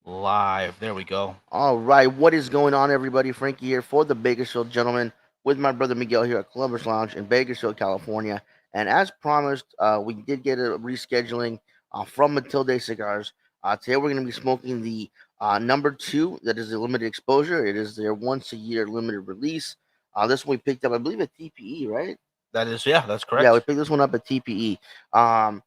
Live. There we go. All right, what is going on, everybody? Frankie here for the Bakersfield Gentlemen with my brother Miguel here at Columbus Lounge in Bakersfield, California. And as promised, we did get a rescheduling from Matilde Cigars. Today we're going to be smoking the number two, that is a limited exposure. It is their once a year limited release. This one we picked up, I believe, at TPE, right? That is, yeah, that's Yeah, we correct. picked this one up at TPE. Um,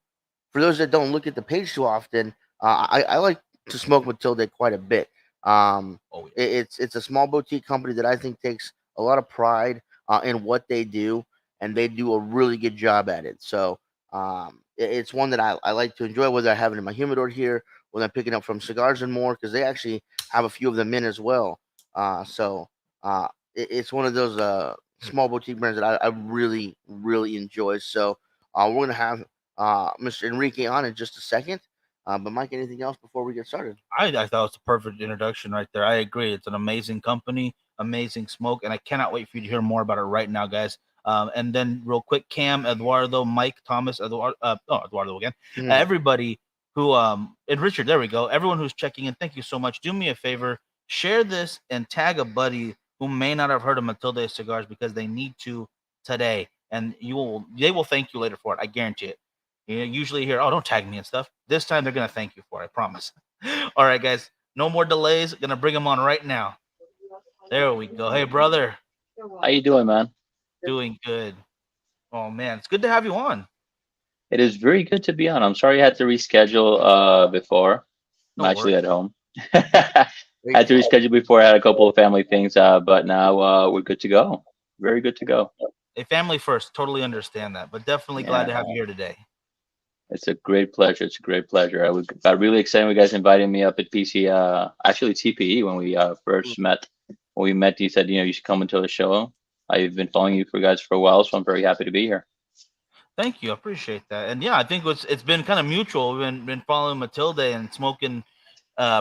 for those that don't look at the page too often, I like to smoke Matilde quite a bit. Um, Oh, yeah. it's a small boutique company that I think takes a lot of pride in what they do, and they do a really good job at it. So it's one that I like to enjoy, whether I have it in my humidor here, whether I'm picking up from Cigars and More, because they actually have a few of them in as well. It's one of those small boutique brands that I really, really enjoy. So we're gonna have Mr. Enrique on in just a second. But Mike, anything else before we get started? I thought it was a perfect introduction right there. I agree. It's an amazing company, amazing smoke, and I cannot wait for you to hear more about it right now, guys. And then, real quick, Cam, Eduardo, Mike, Thomas, Eduardo again. Mhm. Everybody who, and Richard, there we go. Everyone who's checking in, thank you so much. Do me a favor, share this and tag a buddy who may not have heard of Matilde Cigars because they need to today, and they will thank you later for it. I guarantee it. You usually hear, "Oh, don't tag me and stuff." This time they're gonna thank you for it. I promise. All right, guys. No more delays. Gonna bring him on right now. There we go. Hey, brother. How you doing, man? Doing good. Oh man, it's good to have you on. It is very good to be on. I'm sorry I had to reschedule before. I'm No actually worries. at home. Had to reschedule before. I had a couple of family things, but now we're good to go. Very good to go. A family first. Totally understand that, but definitely glad Yeah, to have you here today. it's a great pleasure. It's a great pleasure. Got really excited when you guys invited me up at PC, actually TPE when we first met. When we met, you said, you should come into the show. I've been following you for guys for a while, so I'm very happy to be here. Thank you. I appreciate that. And yeah, I think it's been kind of mutual. We've been following Matilde and smoking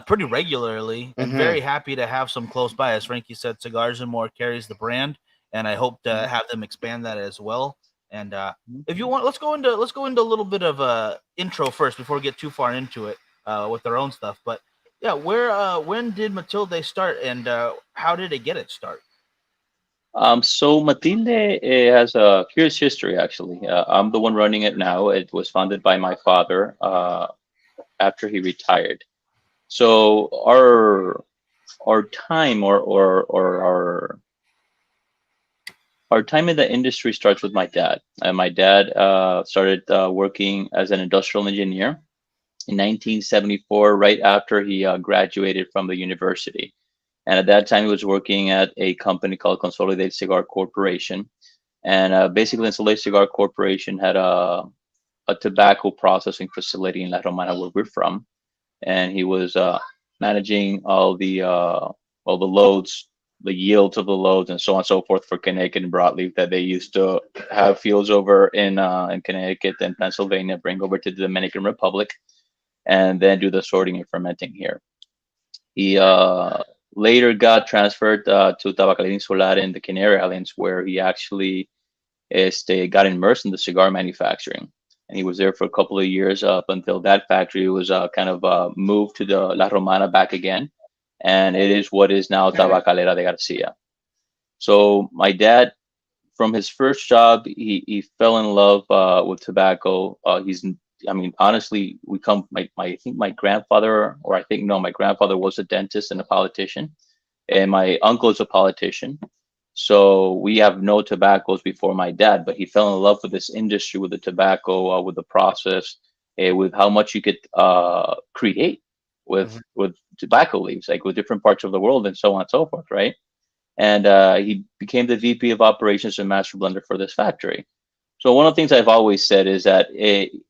pretty regularly, and Mm-hmm. very happy to have some close by. As Frankie said, Cigars and More carries the brand, and I hope to have them expand that as well. And if you want, let's go into a little bit of a intro first before we get too far into it with their own stuff. But yeah, when did Matilde start, and how did it get its start? So Matilde has a curious history, actually. I'm the one running it now. It was founded by my father after he retired. So our time or our time in the industry starts with my dad. My dad started working as an industrial engineer in 1974, right after he graduated from the university. And at that time, he was working at a company called Consolidated Cigar Corporation. And basically, Consolidated Cigar Corporation had a tobacco processing facility in La Romana, where we're from. And he was managing all the loads, the yields of the loads, and so on and so forth for Connecticut and broadleaf that they used to have fields over in Connecticut and Pennsylvania, bring over to the Dominican Republic, and then do the sorting and fermenting here. He later got transferred to Tabacalera Insular in the Canary Islands, where he actually got immersed in the cigar manufacturing. And he was there for a couple of years up until that factory was kind of moved to the La Romana back again. And it is what is now Tabacalera de Garcia. So my dad, from his first job, he fell in love with tobacco. I mean, honestly, I think my grandfather, or I think, no, my grandfather was a dentist and a politician, and my uncle is a politician. So we have no tobaccos before my dad, but he fell in love with this industry, with the tobacco, with the process, with how much you could create with tobacco leaves, like with different parts of the world, and so on and so forth, right? And he became the VP of operations and master blender for this factory. So one of the things I've always said is that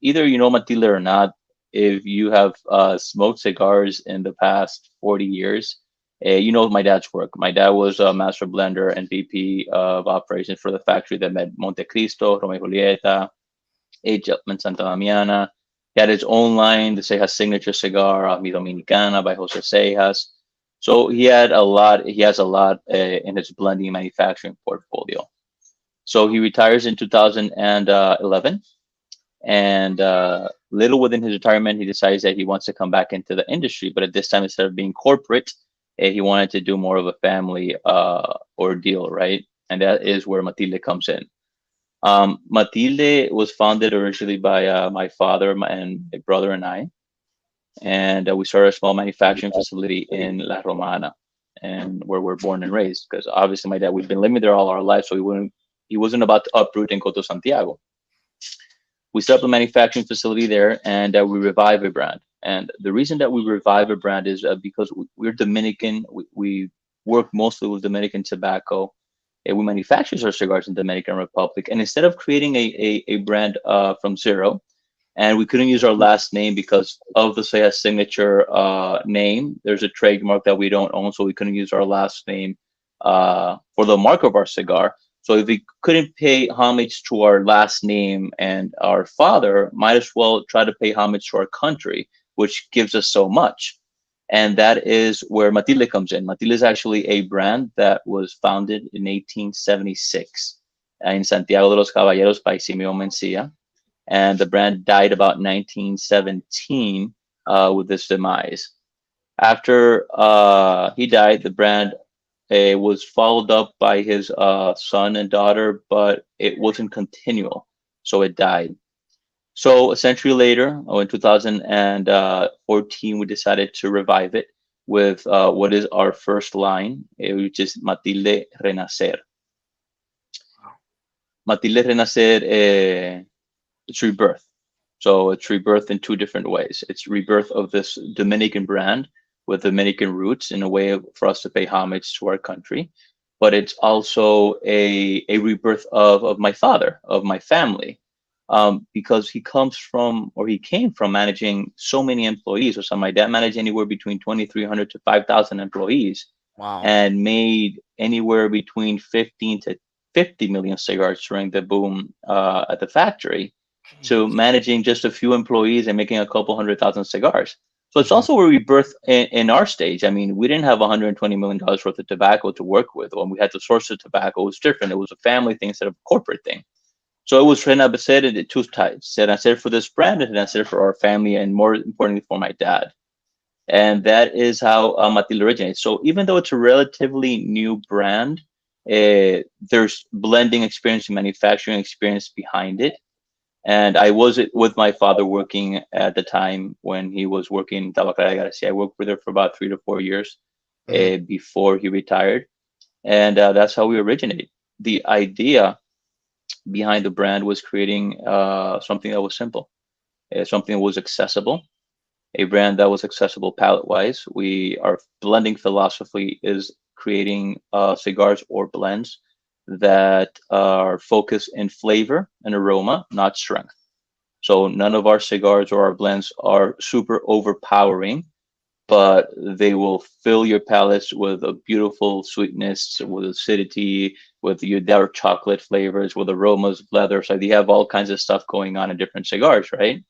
either you know Matilde or not, if you have smoked cigars in the past 40 years, you know my dad's work. My dad was a master blender and VP of operations for the factory that made Monte Cristo, Romeo y Julieta, aged up in Santa Damiana. He had his own line, the Cejas signature cigar, Mi Dominicana by Jose Cejas. So he has a lot in his blending and manufacturing portfolio. So he retires in 2011. And little within his retirement, he decides that he wants to come back into the industry. But at this time, instead of being corporate, he wanted to do more of a family ordeal, right? And that is where Matilde comes in. Matilde was founded originally by my father and my brother and I, and we started a small manufacturing facility in La Romana, and where we're born and raised. Because obviously, my dad, we've been living there all our lives, so he wasn't about to uproot and go to Santiago. We set up a manufacturing facility there, and we revive a brand. And the reason that we revive a brand is because we're Dominican. We work mostly with Dominican tobacco, and we manufacture our cigars in Dominican Republic. And instead of creating a brand from zero, and we couldn't use our last name because of the signature name. There's a trademark that we don't own, so we couldn't use our last name for the mark of our cigar. So if we couldn't pay homage to our last name and our father, might as well try to pay homage to our country, which gives us so much. And that is where Matilde comes in. Matilde is actually a brand that was founded in 1876 in Santiago de los Caballeros by Simeon Mencia, and the brand died about 1917 with this demise. After he died, the brand was followed up by his son and daughter, but it wasn't continual, so it died. So a century later, in 2014, we decided to revive it with what is our first line, which is Matilde Renacer. Matilde Renacer, it's rebirth. So it's rebirth in two different ways. It's rebirth of this Dominican brand with Dominican roots in a way for us to pay homage to our country. But it's also a rebirth of my father, of my family, because he came from managing so many employees. So my dad managed anywhere between 2,300 to 5,000 employees. Wow. And made anywhere between 15 to 50 million cigars during the boom at the factory, to managing just a few employees and making a couple 100,000 cigars. So it's also a rebirth in our stage. I mean, we didn't have $120 million worth of tobacco to work with. When we had to source the tobacco, it was different. It was a family thing instead of a corporate thing. So it was renacer in two types. Renacer for this brand and renacer for our family, and more importantly for my dad. And that is how Matilde originates. So even though it's a relatively new brand, there's blending experience and manufacturing experience behind it. And I was with my father working at the time when he was working in Tabacalera Garcia. I worked with her for about 3 to 4 years before he retired. And that's how we originated. The idea behind the brand was creating something that was simple, something that was accessible, a brand that was accessible palate-wise. Our blending philosophy is creating cigars or blends that are focused in flavor and aroma, not strength. So none of our cigars or our blends are super overpowering, but they will fill your palates with a beautiful sweetness, with acidity, with your dark chocolate flavors, with aromas of leather. So you have all kinds of stuff going on in different cigars, right?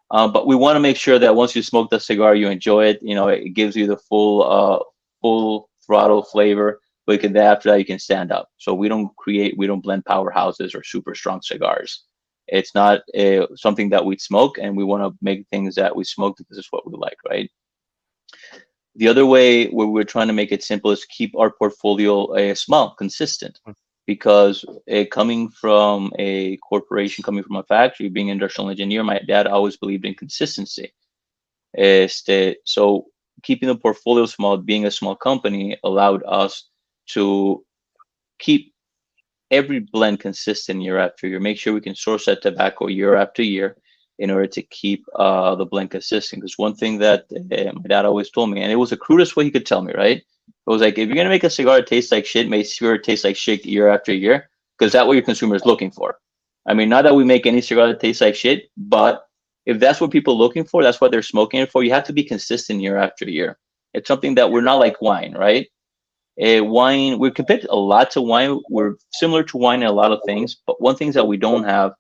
But we want to make sure that once you smoke the cigar, you enjoy it. You know, it gives you the full throttle flavor. But after that, you can stand up. So we don't blend powerhouses or super strong cigars. It's not something that we smoke, and we want to make things that we smoke because it's what we like, right? The other way where we're trying to make it simple is keep our portfolio small, consistent. Because coming from a corporation, coming from a factory, being an industrial engineer, my dad always believed in consistency. So keeping the portfolio small, being a small company, allowed us to keep every blend consistent year after year, make sure we can source that tobacco year after year in order to keep the blend consistent. Because one thing that my dad always told me, and it was the crudest way he could tell me, right? It was like, if you're gonna make a cigar that tastes like shit, make sure it tastes like shit year after year, because that's what your consumer is looking for. I mean, not that we make any cigar that tastes like shit, but if that's what people are looking for, that's what they're smoking it for. You have to be consistent year after year. It's something that we're not like wine, right? Wine, we're compared a lot to wine. We're similar to wine in a lot of things, but one thing that we don't have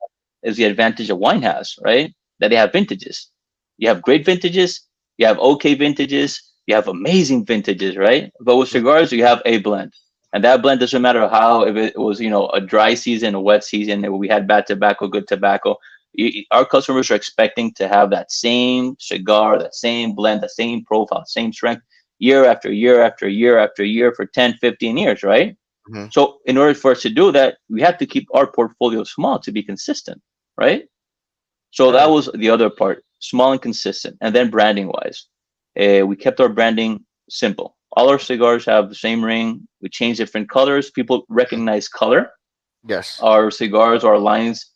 is the advantage that wine has, right? That they have vintages. You have great vintages, you have okay vintages, you have amazing vintages, right? But with cigars, you have a blend. And that blend doesn't matter how, if it was, a dry season, a wet season, if we had bad tobacco, good tobacco, Our customers are expecting to have that same cigar, that same blend, the same profile, same strength year after year after year after year for 10, 15 years, right? Hmm. So in order for us to do that, we have to keep our portfolio small to be consistent, right? So that Right. was the other part, small and consistent. And then branding wise, we kept our branding simple. All our cigars have the same ring. We change different colors. People recognize color. Yes. Our cigars, our lines,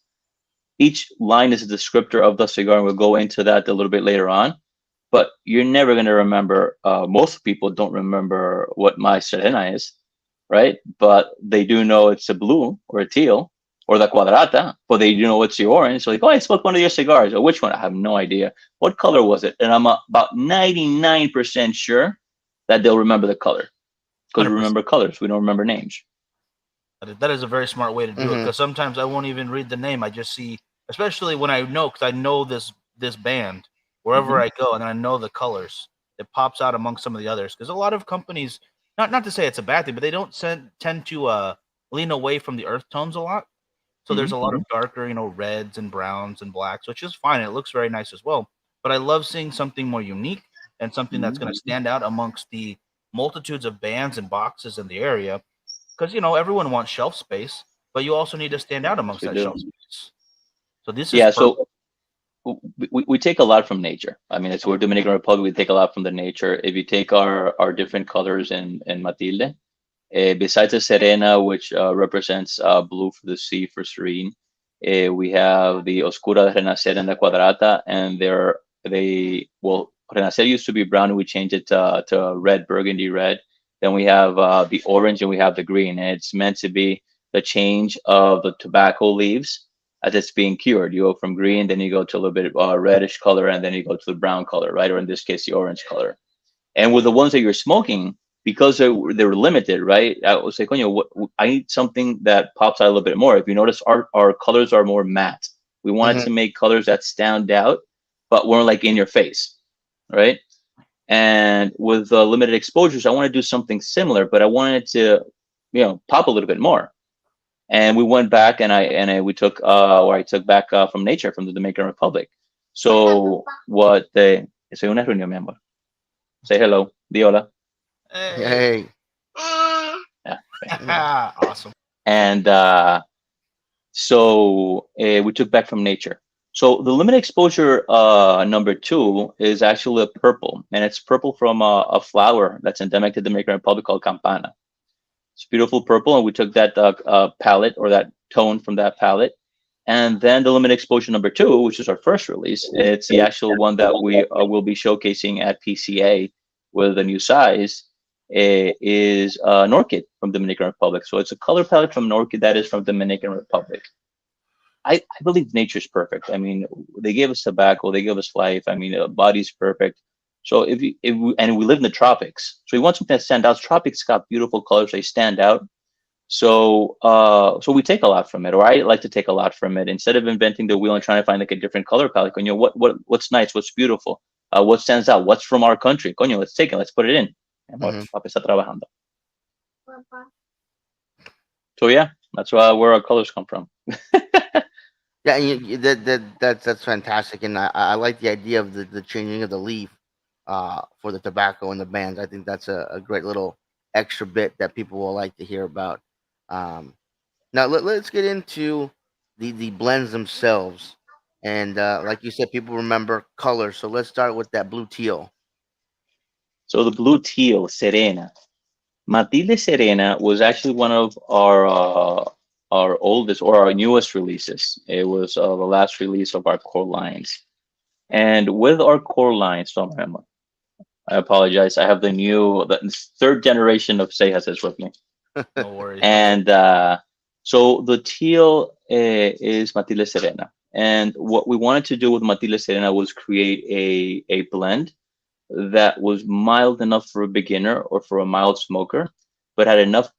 each line is a descriptor of the cigar, and we'll go into that a little bit later on. But you're never going to remember, most people don't remember what my Serena is, right? But they do know it's a blue or a teal or the Cuadrata, but they do know it's the orange. So like, oh, I smoked one of your cigars. Or which one? I have no idea. What color was it? And I'm about 99% sure that they'll remember the color because we 100%. remember colors. We don't remember names. That is a very smart way to do it Hmm. because sometimes I won't even read the name. I just see, especially when I know, because I know this band wherever Mhm. I go, and I know the colors. It pops out among some of the others because a lot of companies, not to say it's a bad thing, but they don't tend to lean away from the earth tones a lot. So there's Mhm. a lot of darker, reds and browns and blacks, which is fine. It looks very nice as well. But I love seeing something more unique and something that's going to Mhm. stand out amongst the multitudes of bands and boxes in the area because everyone wants shelf space, but you also need to stand out Yes, amongst we that do. shelf space. So this is Yeah. perfect. So we take a lot from nature. I mean, it's we're Dominican Republic. We take a lot from the nature. If you take our different colors in Matilde, besides the Serena, which represents blue for the sea for serene, we have the Oscura de Renacer and the Cuadrata, and well, Renacer used to be brown, and we changed it to red, burgundy red. Then we have the orange, and we have the green, and it's meant to be the change of the tobacco leaves as it's being cured. You go from green, then you go to a little bit reddish color, and then you go to the brown color, right? Or in this case, the orange color. And with the ones that you're smoking, because they were limited, right? I was like, I need something that pops out a little bit more. If you notice, our colors are more matte. We wanted Hmm. to make colors that stand out, but weren't like in your face, right? And with limited exposures, I want to do something similar, but I wanted to, pop a little bit more. And we went back, and we took, or I took back from nature, from the Dominican Republic. So what they, soy una reunión, mi amor. Say hello, di hola. Hey. Hey. Yeah. Mhm. Awesome. And so we took back from nature. So the limit exposure number two is actually a purple, and it's purple from a flower that's endemic to the Dominican Republic called campana. It's beautiful purple, and we took that palette or that tone from that palette. And then the limit exposure number two, which is our first release, it's the actual one that we will be showcasing at PCA with a new size, is Norkid from Dominican Republic. So it's a color palette from Norkid that is from Dominican Republic. I believe nature's perfect. I mean, they gave us tobacco, they give us life. I mean, body's perfect. So and we live in the tropics, so we want something that stands out. Tropics got beautiful colors; they stand out. So we take a lot from it, or I like to take a lot from it. Instead of inventing the wheel and trying to find like a different color palette, what's nice, what's beautiful, what stands out, what's from our country, coño, let's take it, let's put it in. Amor, Hmm. papi está trabajando. So yeah, that's where our colors come from. Yeah, and that's fantastic, and I like the idea of the changing of the leaf for the tobacco and the bands. I think that's a great little extra bit that people will like to hear about. Um, Now let's get into the blends themselves, and like you said, people remember color. So let's start with that blue teal. So the blue teal Serena, Matilde Serena was actually one of our oldest or our newest releases. It was the last release of our core lines. And with our core lines, so I apologize. I have the third generation of Cejas with me. No worries. No worries. And so the teal is Matilde Serena. And what we wanted to do with Matilde Serena was create a blend that was mild enough for a beginner or for a mild smoker, but had enough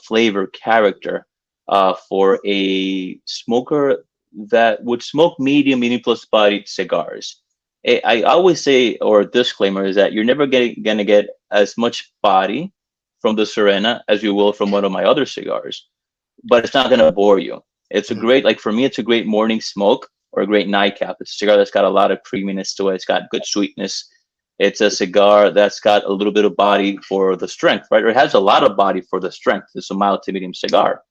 flavor character for a smoker that would smoke medium plus bodied cigars. I always say, or disclaimer is that you're never gonna get as much body from the Serena as you will from one of my other cigars, but it's not gonna bore you. It's a Mhm. great, like for me, it's a great morning smoke. or a great nightcap. It's a cigar that's got a lot of creaminess to it. It's got good sweetness. It's a cigar that's got a little bit of body for the strength, right? Or it has a lot of body for the strength. It's a mild to medium cigar.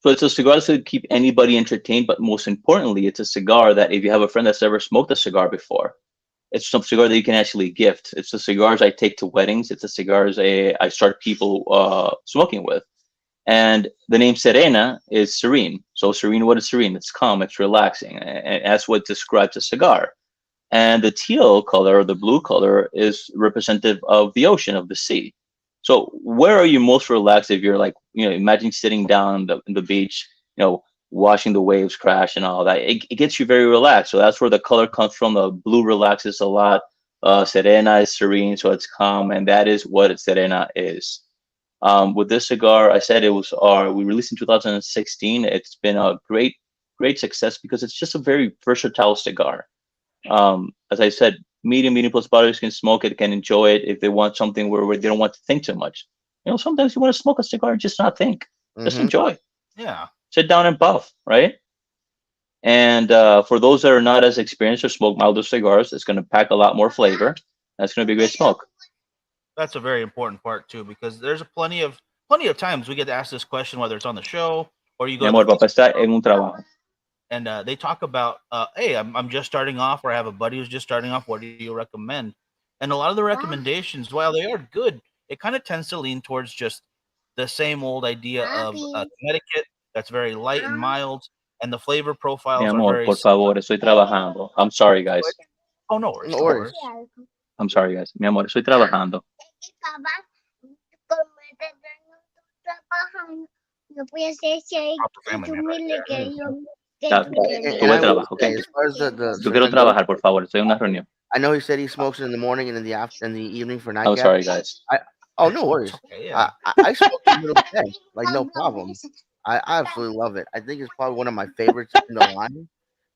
So it's a cigar that's going to keep anybody entertained, but most importantly, it's a cigar that if you have a friend that's ever smoked a cigar before, it's some cigar that you can actually gift. It's the cigars I take to weddings. It's the cigars I start people smoking with. And the name Serena is serene. So serene, what is serene? It's calm, it's relaxing. And that's what describes a cigar. And the teal color or the blue color is representative of the ocean, of the sea. So where are you most relaxed if you're like, imagine sitting down on the beach, watching the waves crash and all that. It gets you very relaxed. So that's where the color comes from. The blue relaxes a lot. Serena is serene, so it's calm, and that is what Serena is. With this cigar, I said we released in 2016. It's been a great success because it's just a very versatile cigar. As I said, medium plus bodies can smoke it, can enjoy it if they want something where they don't want to think too much. Sometimes you want to smoke a cigar and just not think, just enjoy, Yeah. sit down and puff, right? And for those that are not as experienced or smoke milder cigars, it's going to pack a lot more flavor. That's going to be a great smoke. That's a very important part too, because there's plenty of times we get asked this question, whether it's on the show or you Mi go amor, to papá está en un trabajo. and they talk about, hey, I'm just starting off, or I have a buddy who's just starting off. What do you recommend? And a lot of the recommendations, while they are good, it kind of tends to lean towards just the same old idea of Connecticut that's very light and mild, and the flavor Mi profiles are amor, very por similar. favor, estoy trabajando. I'm sorry, guys. Oh, no worries, No no worries. worries. I'm sorry, guys. Mi amor, estoy trabajando. Proper family man right there. Tuve And I will trabajo, say, ¿ok? as far as the Yo quiero Serena goes, trabajar, por favor. Estoy en una reunión. I know he said he smokes it in the morning and in the evening for I'm nightcap. sorry, guys. Oh, no worries. It's okay, yeah. I smoke in the middle of the day, like no problem. I absolutely love it. I think it's probably one of my favorites in the line,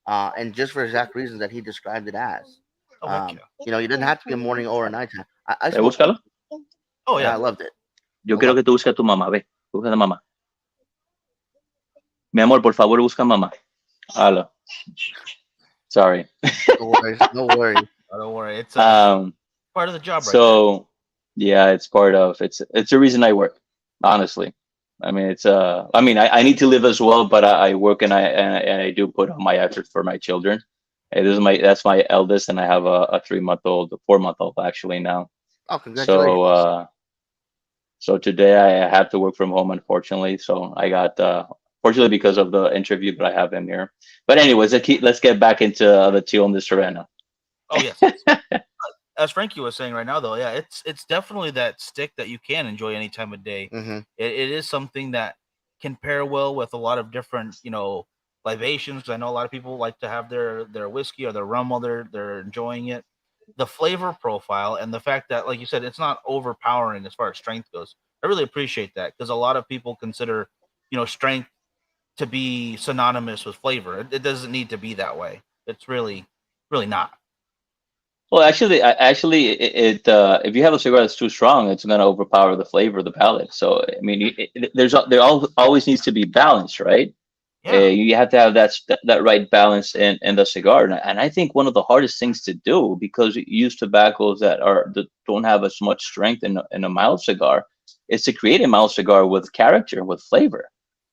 and just for exact reasons that he described it as. Oh, heck yeah. You doesn't have to be a morning or a nighttime. I ¿Ve, smoked búscalo? Oh, and I yeah. loved it. Yo quiero que tú busques a tu mamá. Ve, busca a tu mamá. Mi amor, por favor, busca a mamá. Hello. Sorry. No worries. No worries. Oh, don't worry. It's Um, part of the job, right so yeah, it's part of it's the reason I work, honestly. I mean, I need to live as well, but I work and I do put on my effort for my children. Hey, that's my eldest, and I have a 3-month-old, a 4-month-old actually now. Oh, congratulations. So today I have to work from home, unfortunately. So I got fortunately because of the interview, but I have him here. But anyways, let's get back into the teal and the Serena. Oh, yes. As Frankie was saying right now, though, yeah, it's definitely that stick that you can enjoy any time of day. Mm-hmm. It is something that can pair well with a lot of different, libations. 'Cause I know a lot of people like to have their whiskey or their rum while they're enjoying it. The flavor profile and the fact that, like you said, it's not overpowering as far as strength goes. I really appreciate that, because a lot of people consider, strength to be synonymous with flavor. It doesn't need to be that way. It's really, really not. Well, if you have a cigar that's too strong, it's going to overpower the flavor of the palate. So, I mean, always needs to be balance, right? Yeah. You have to have that right balance in the cigar, and I think one of the hardest things to do, because you use tobaccos that don't have as much strength in a mild cigar, is to create a mild cigar with character, with flavor.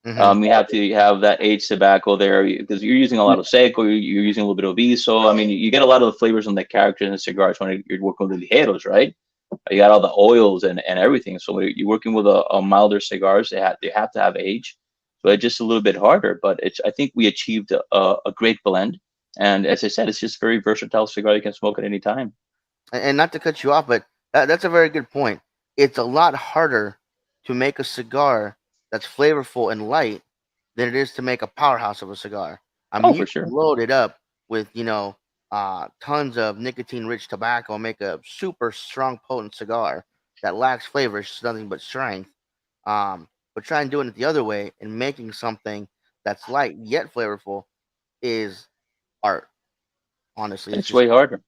Mm-hmm. You have to have that aged tobacco there because you're using a lot of seco, you're using a little bit of iso. I mean, you get a lot of the flavors and the character in the cigars when you're working with the ligeros, right? You got all the oils and everything. So when you're working with a milder cigars, they have to have age. So it's just a little bit harder, but I think we achieved a great blend. And as I said, it's just very versatile cigar you can smoke at any time. And not to cut you off, but that's a very good point. It's a lot harder to make a cigar that's flavorful and light than it is to make a powerhouse of a cigar. I mean, Oh, you for can sure. load it up with tons of nicotine-rich tobacco and make a super strong, potent cigar that lacks flavor. It's just nothing but strength. But trying doing it the other way and making something that's light yet flavorful is art. Honestly, it's It's just way harder.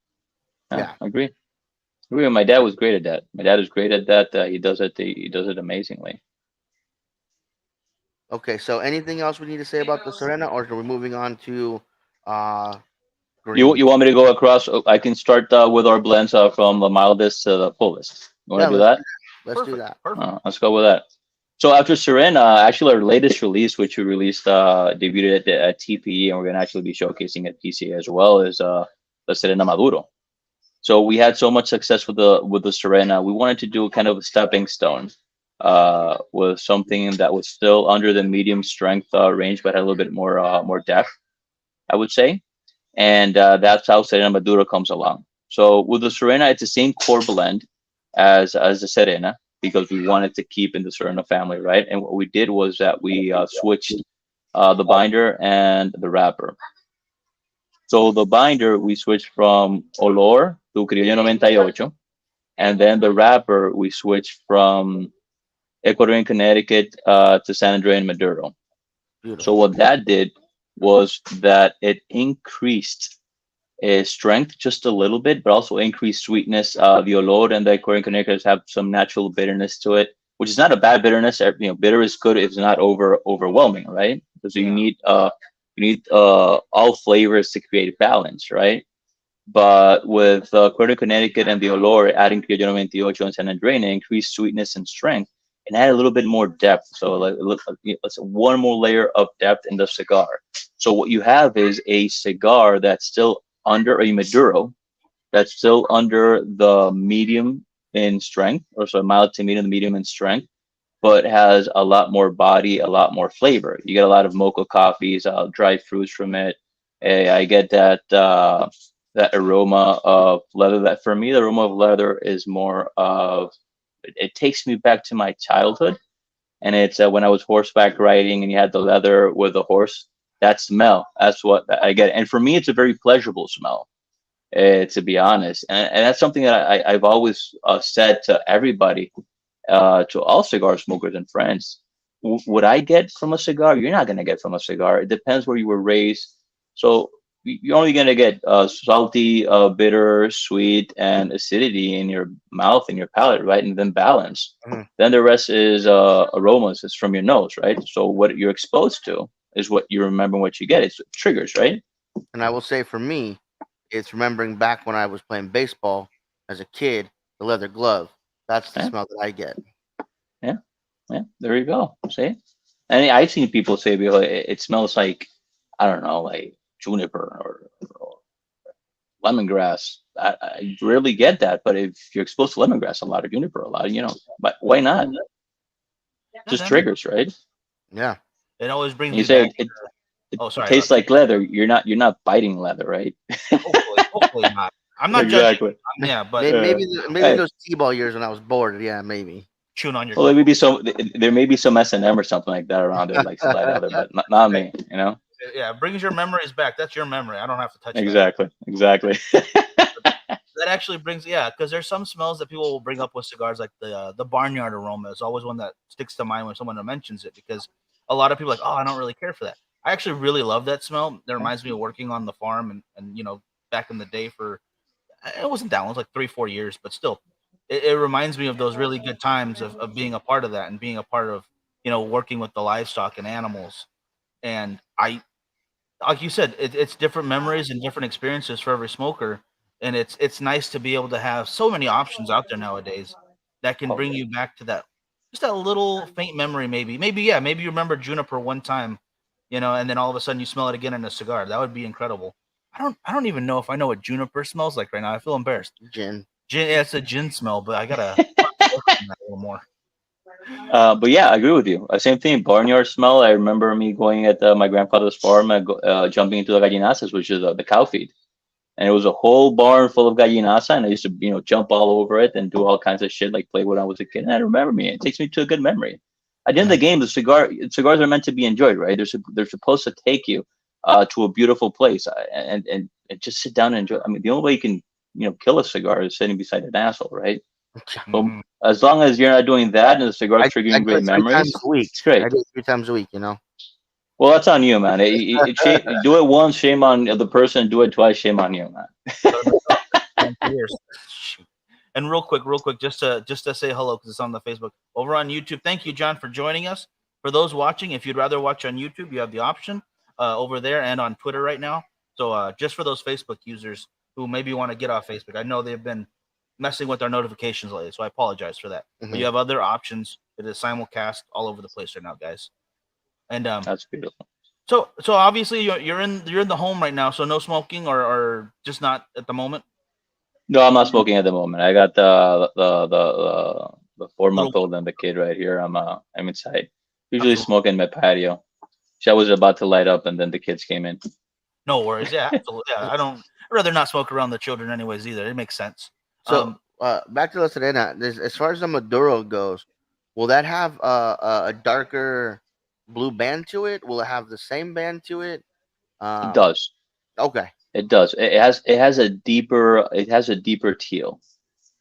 Yeah, yeah. I agree. My dad was great at that. My dad is great at that. He does it. He does it amazingly. Okay, so anything else we need to say about the Serena, or are we moving on to You green. you want me to go across? I can start with our blends from the mildest to the fullest. You want Yeah, to do let's do that? that. Let's do Perfect. that. Perfect. Let's go with that. So after Serena, actually our latest release, which we released, debuted at TPE, and we're gonna actually be showcasing at PCA as well, is the Serena Maduro. So we had so much success with the Serena, we wanted to do kind of a stepping stone, with something that was still under the medium strength range, but had a little bit more depth, I would say, and that's how Serena Maduro comes along. So with the Serena, it's the same core blend as the Serena because we wanted to keep in the Serena family, right? And what we did was that we switched the binder and the wrapper. So the binder we switched from Olor to Criollo 98, and then the wrapper we switched from Ecuadorian Connecticut to San Andreas and Maduro. So Beautiful. what that did was that it increased strength just a little bit, but also increased sweetness. The Olor and the Ecuadorian Connecticut's have some natural bitterness to it, which is not a bad bitterness. Bitter is good if it's not overwhelming, right? Because Yeah. you need all flavors to create balance, right? But with Puerto Connecticut and the Olor, adding Criollo 98 and San Andreas, increased sweetness and strength, and add a little bit more depth. So let's one more layer of depth in the cigar. So what you have is a cigar that's still under a Maduro, that's still under the medium in strength, or so mild to medium in strength, but has a lot more body, a lot more flavor. You get a lot of mocha coffees, dried fruits from it. I get that aroma of leather. That for me, the aroma of leather is more of it takes me back to my childhood, and it's when I was horseback riding and you had the leather with the horse. That smell, that's what I get, and for me, it's a very pleasurable smell. To be honest, and that's something that I've always said to everybody, to all cigar smokers and friends. What I get from a cigar, you're not gonna get from a cigar. It depends where you were raised. So you're only gonna get salty, bitter, sweet, and acidity in your mouth and your palate, right? And then balance. Mhm. Then the rest is aromas. It's from your nose, right? So what you're exposed to is what you remember. What you get. It's triggers, right? And I will say for me, it's remembering back when I was playing baseball as a kid, the leather glove. That's the Yeah, smell that I get. yeah, yeah. There you go. See, and I've seen people say, it smells like, I don't know, like juniper or lemongrass." I rarely get that, but if you're exposed to lemongrass, a lot of juniper, a lot of, but why not? Yeah, Just that makes, triggers, right? Yeah. it always brings And you me say back. it Oh, sorry about tastes that. like leather. You're not biting leather, right? Hopefully not. I'm not judging. Exactly. Yeah, but Maybe Uh, maybe hey, those t-ball years when I was bored. Yeah, maybe. chewing on your well, there glove. may be there may be some S&M or something like that around there, like some light leather, but not Hey, me, you know. yeah, it brings your memories back. That's your memory. I don't have to touch that. Exactly. That actually brings, yeah, because there's some smells that people will bring up with cigars, like the barnyard aroma is always one that sticks to mind when someone mentions it, because a lot of people are like, oh, I don't really care for that. I actually really love that smell. That reminds me of working on the farm and back in the day for, it wasn't that long, it was like 3-4 years, but still, it reminds me of those really good times of being a part of that and being a part of working with the livestock and animals. And I, like you said, it's different memories and different experiences for every smoker, and it's nice to be able to have so many options out there nowadays that can bring you back to that, just that little faint memory. Maybe yeah, maybe you remember juniper one time, and then all of a sudden you smell it again in a cigar. That would be incredible. I don't even know if I know what juniper smells like right now. I feel embarrassed. Gin. Gin, yeah, it's a gin smell, but I gotta work on that a little more. But yeah, I agree with you. Same thing, barnyard smell. I remember me going at my grandfather's farm and jumping into the gallinasas, which is the cow feed, and it was a whole barn full of gallinasa, and I used to jump all over it and do all kinds of shit like play when I was a kid. And I remember me. It takes me to a good memory. At the end of Yeah. the game, cigars are meant to be enjoyed, right? They're supposed to take you to a beautiful place, and just sit down and enjoy. I mean, the only way you can kill a cigar is sitting beside an asshole, right? So Mhm. as long as you're not doing that and the cigar's I triggering do great it 3 times memories, a week. it's I great. do it 3 times a week. You know. Well, that's on you, man. Do it once, shame on the person. Do it twice, shame on you, man. Better myself. Done for years. Shoot. And real quick, just to say hello because it's on the Facebook over on YouTube. Thank you, John, for joining us. For those watching, if you'd rather watch on YouTube, you have the option over there and on Twitter right now. So just for those Facebook users who maybe want to get off Facebook, I know they've been messing with our notifications lately, so I apologize for that. But you have other options. It is simulcast all over the place right now, guys. And That's beautiful. so obviously you're in the home right now, so no smoking or just not at the moment. No, I'm not smoking at the moment. I got the 4 month Little old and the kid right here. I'm inside. Usually absolutely. smoking in my patio. So I was about to light up, and then the kids came in. No worries. Yeah, absolutely. Yeah, I'd rather not smoke around the children anyways either. It makes sense. So back to La Serena. As far as the Maduro goes, will that have a darker blue band to it? Will it have the same band to it? It does. Okay, It does. It has a deeper teal.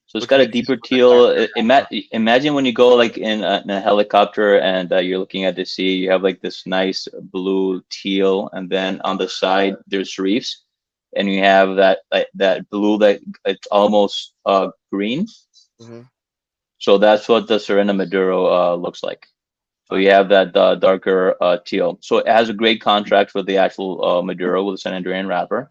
So it's which got a makes it deeper a little teal. bit Imagine when you go like in a helicopter and you're looking at the sea. You have like this nice blue teal, and then on the side there's reefs, and you have that blue that it's almost green. darker. So that's what the Serena Maduro looks like. So you have that darker teal. So it has a great contrast with the actual Maduro with the San Andrean wrapper.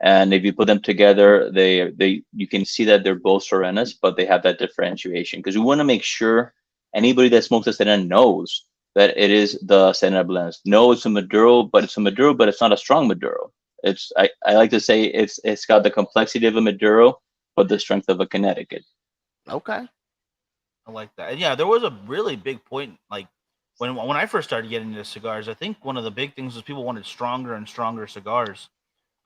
And if you put them together, they you can see that they're both Serenas, but they have that differentiation because we want to make sure anybody that smokes a Serena knows that it is the Serena blends. No, it's a Maduro, but it's a Maduro, but it's not a strong Maduro. I like to say it's got the complexity of a Maduro, but the strength of a Connecticut. Okay. I like that. And yeah, there was a really big point like when I first started getting into cigars. I think one of the big things was people wanted stronger and stronger cigars.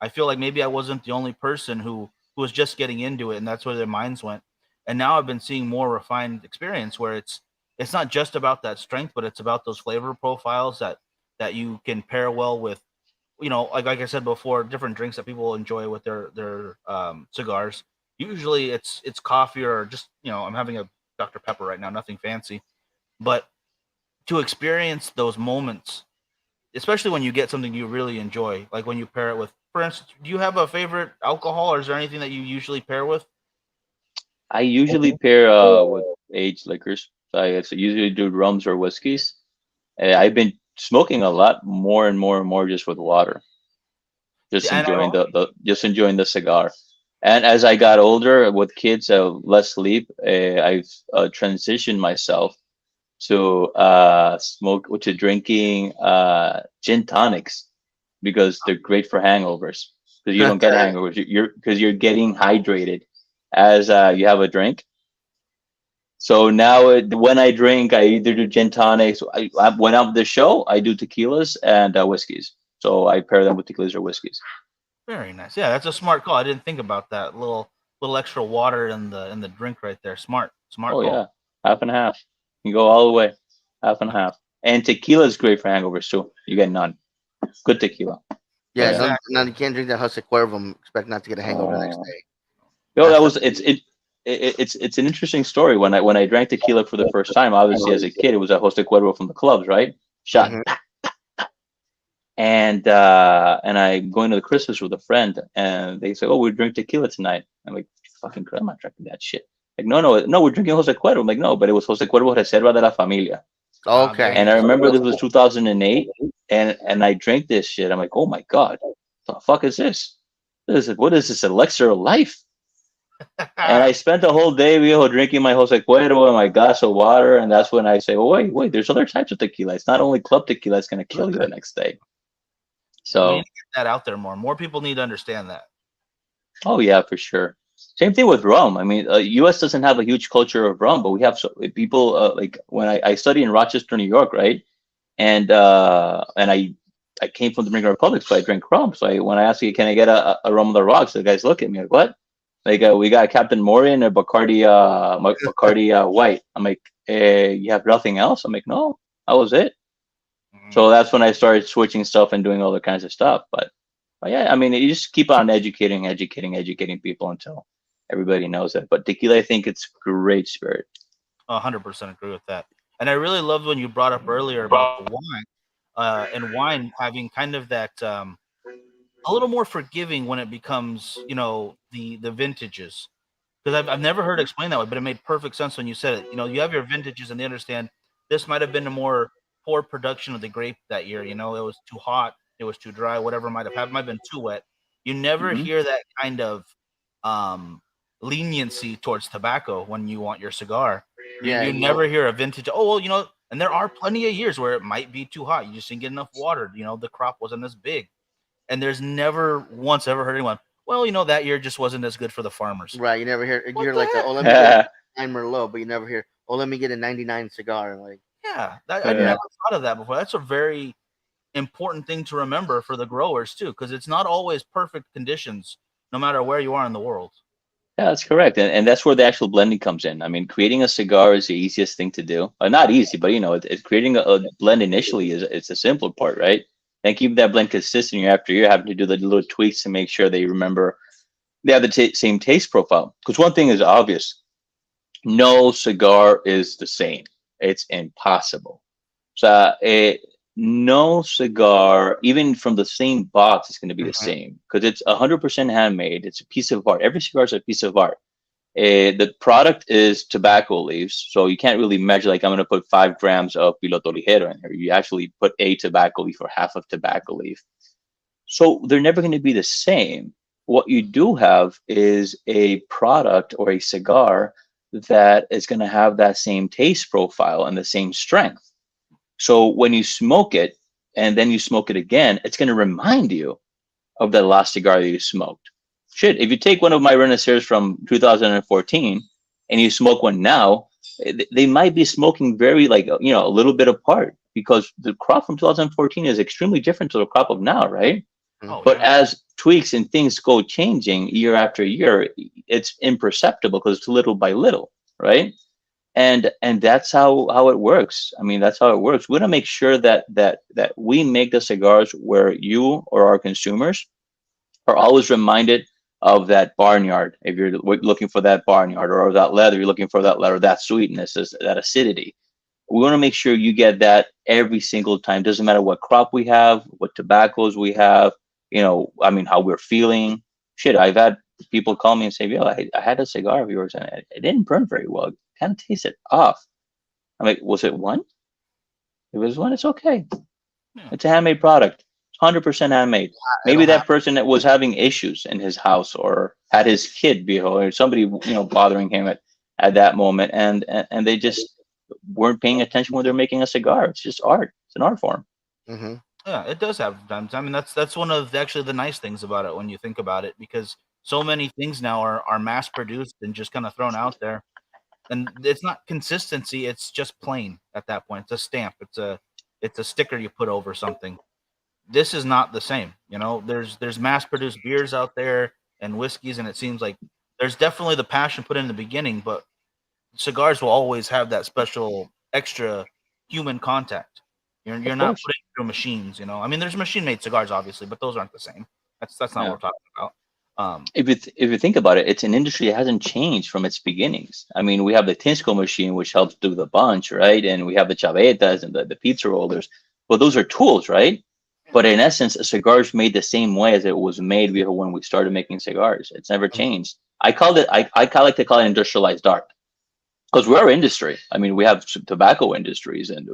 I feel like maybe I wasn't the only person who was just getting into it, and that's where their minds went. And now I've been seeing more refined experience where it's not just about that strength, but it's about those flavor profiles that you can pair well with, like I said before, different drinks that people enjoy with their cigars. Usually it's coffee or just I'm having a Dr Pepper right now, nothing fancy, but to experience those moments, especially when you get something you really enjoy, like when you pair it with, for instance, do you have a favorite alcohol or is there anything that you usually pair with? I usually pair with aged liquors. So I usually do rums or whiskeys. I've been smoking a lot more and more and more just with water, See, just and I enjoying the cigar. And as I got older with kids, less sleep, I've transitioned myself to drinking gin tonics because they're great for hangovers. Because you don't get hangovers, you're getting hydrated as you have a drink. So now, when I drink, I either do gin tonics. When I'm at the show, I do tequilas and whiskeys. So I pair them with tequilas or whiskeys. very nice. Yeah, that's a smart call. I didn't think about that. Little extra water in the drink right there. Smart Oh call. yeah, half and half. You go all the way, half and half. And tequila is great for hangovers too. You get none. Good tequila. Oh Yeah, yeah. no, Exactly. no, you can't drink that Jose Cuervo. Expect not to get a hangover the next Oh. day. Yo, That's that was it's an interesting story. When I drank tequila for the first time, obviously as a kid, it was a Jose Cuervo from the clubs, right? Shot. hmm And I going to the Christmas with a friend, and they say, "Oh, we drink tequila tonight." I'm like, "Fucking crap, I'm not drinking that shit." Like, no, we're drinking Jose Cuervo. I'm like, no, but it was Jose Cuervo Reserva de la Familia. There Okay. And you I go. remember this was 2008, and I drank this shit. I'm like, oh my god, the fuck is this? What is this elixir of life? And I spent the whole day, drinking my Jose Cuervo and my glass of water. And that's when I say, oh, wait, there's other types of tequila. It's not only club tequila, it's going to kill you the next day. And we need So, to get that out there more. More people need to understand that. oh, yeah, for sure. Same thing with rum. I mean, U.S. doesn't have a huge culture of rum, but we have people like when I study in Rochester, New York, right? And I came from the Dominican Republic, so I drink rum. So when I ask you, can I get a rum on the rocks? The guys look at me like, what? Like we got Captain Morgan or Bacardi, Bacardi White. I'm like, you have nothing else? I'm like, no, that was it. Mhm. So that's when I started switching stuff and doing all the kinds of stuff. But yeah, I mean, you just keep on educating people until everybody knows it. But tequila, I think it's great spirit. 100% agree with that. And I really loved when you brought up earlier about the wine, and wine having kind of that a little more forgiving when it becomes, the vintages. Because I've never heard it explained that way, but it made perfect sense when you said it. You have your vintages, and they understand this might have been a more poor production of the grape that year. It was too hot, it was too dry, whatever might have happened, might have been too wet. You never Hmm. hear that kind of um, leniency towards tobacco when you want your cigar. You Yeah, you never hear a vintage. Oh well, and there are plenty of years where it might be too hot. You just didn't get enough water. The crop wasn't as big, and there's never once ever heard anyone. Well, that year just wasn't as good for the farmers. right. You never hear. You What hear the like, heck? oh, let me get a 9 Merlot, but you never hear, oh, let me get a 99 cigar. Like, Yeah, I'd yeah, never thought of that before. That's a very important thing to remember for the growers too, because it's not always perfect conditions, no matter where you are in the world. Yeah, that's correct. And that's where the actual blending comes in. I mean, creating a cigar is the easiest thing to do. Not easy, but it's creating a blend initially is it's the simpler part, right? And keep that blend consistent year after year, having to do the little tweaks to make sure they remember they have the same taste profile. Because one thing is obvious: no cigar is the same. It's impossible. So no cigar, even from the same box, is going to be the mhm, same because it's 100% handmade. It's a piece of art. Every cigar is a piece of art. The product is tobacco leaves, so you can't really measure like I'm going to put 5 grams of piloto ligero in here. You actually put a tobacco leaf or half of tobacco leaf. So they're never going to be the same. What you do have is a product or a cigar that is going to have that same taste profile and the same strength. So when you smoke it and then you smoke it again, it's going to remind you of that last cigar that you smoked. Shit, if you take one of my Renaisseurs from 2014 and you smoke one now, they might be smoking very like a little bit apart because the crop from 2014 is extremely different to the crop of now, right? mhm. Oh But yeah. as tweaks and things go changing year after year, it's imperceptible because it's little by little, right? And that's how it works. I mean, that's how it works. We want to make sure that we make the cigars where you or our consumers are always reminded of that barnyard. If you're looking for that barnyard or that leather, you're looking for that leather, that sweetness, that acidity. We want to make sure you get that every single time. Doesn't matter what crop we have, what tobaccos we have, I mean, how we're feeling. Shit, I've had people call me and say, yo, I had a cigar of yours and it didn't burn very well. It kind of tasted off. I'm like, was it one? If it was one, it's okay. Yeah. It's a handmade product. 100% handmade. It'll Maybe happen. that person that was having issues in his house or had his kid be or somebody bothering him at that moment, and they just weren't paying attention when they're making a cigar. It's just art. It's an art form. Hmm. Yeah, it does have times. I mean, that's one of actually the nice things about it when you think about it, because so many things now are mass produced and just kind of thrown out there, and it's not consistency. It's just plain at that point. It's a stamp. It's a sticker you put over something. This is not the same. There's mass produced beers out there and whiskeys, and it seems like there's definitely the passion put in the beginning, but cigars will always have that special extra human contact. You're Of not course. putting it through machines. I mean, there's machine made cigars, obviously, but those aren't the same. That's not what Yeah. we're talking about. If you think about it, it's an industry that hasn't changed from its beginnings. I mean, we have the Tinsco machine, which helps do the bunch, right? And we have the chavetas and the pizza rollers. Well, those are tools, right? But in essence, a cigar is made the same way as it was made when we started making cigars. It's never changed. I like to call it industrialized art because we're industry. I mean, we have tobacco industries, and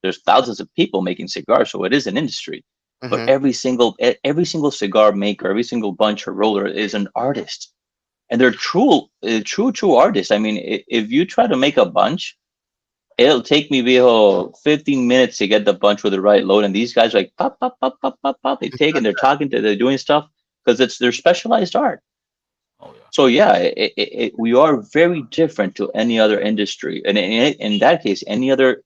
there's thousands of people making cigars, so it is an industry. But Hmm. every single cigar maker, every single bunch or roller is an artist, and they're true artists. I mean, if you try to make a bunch, it'll take me viejo 15 minutes to get the bunch with the right load, and these guys are like pop pop pop pop pop pop. They take and they're talking to, they're doing stuff because it's their specialized art. Oh yeah. So yeah, we are very different to any other industry, and in that case, any other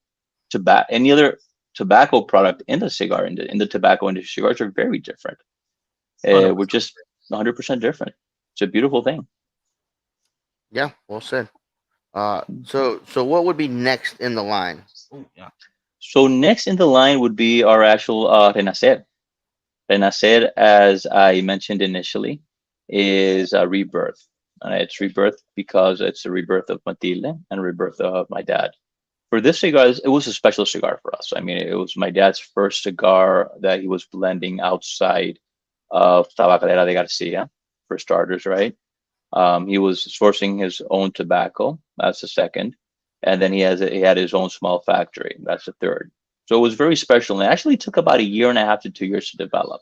tobacco product in the cigar in the tobacco industry, cigars are very different. 100%. We're just 100% different. It's a beautiful thing. Yeah, well said. So what would be next in the line? Oh yeah. So next in the line would be our actual Renacer. Renacer, as I mentioned initially, is a rebirth. It's rebirth because it's a rebirth of Matilde and a rebirth of my dad. For this cigar, it was a special cigar for us. I mean, it was my dad's first cigar that he was blending outside of Tabacalera de Garcia, for starters, right? He was sourcing his own tobacco. That's the second, and then he had his own small factory. That's the third. So it was very special, and it actually took about a year and a half to 2 years to develop.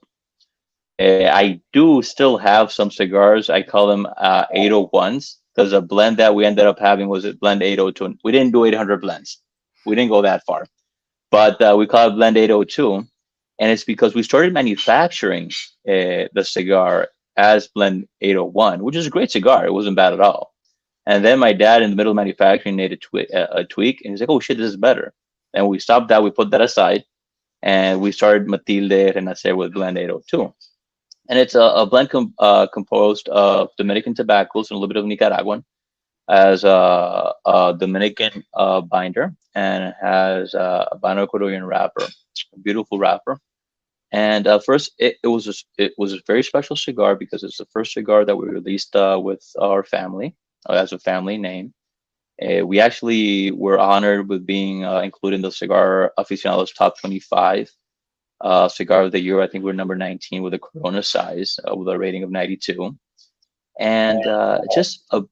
I do still have some cigars. I call them 801s because a blend that we ended up having was a blend 802. We didn't do 800 blends. We didn't go that far, but we call it blend 802, and it's because we started manufacturing the cigar as blend 801, which is a great cigar. It wasn't bad at all. And then my dad, in the middle of manufacturing, made a tweak, and he's like, "Oh shit, this is better." And we stopped that. We put that aside, and we started Matilde Renacer with blend 802. And it's a blend composed of Dominican tobaccos and a little bit of Nicaraguan, as a Dominican binder, and it has a Habano Ecuadorian wrapper, a beautiful wrapper. And first, it was a very special cigar because it's the first cigar that we released with our family as a family name. We actually were honored with being included in the Cigar Aficionados Top 25 Cigar of the Year. I think we're number 19 with a Corona size with a rating of 92. And just a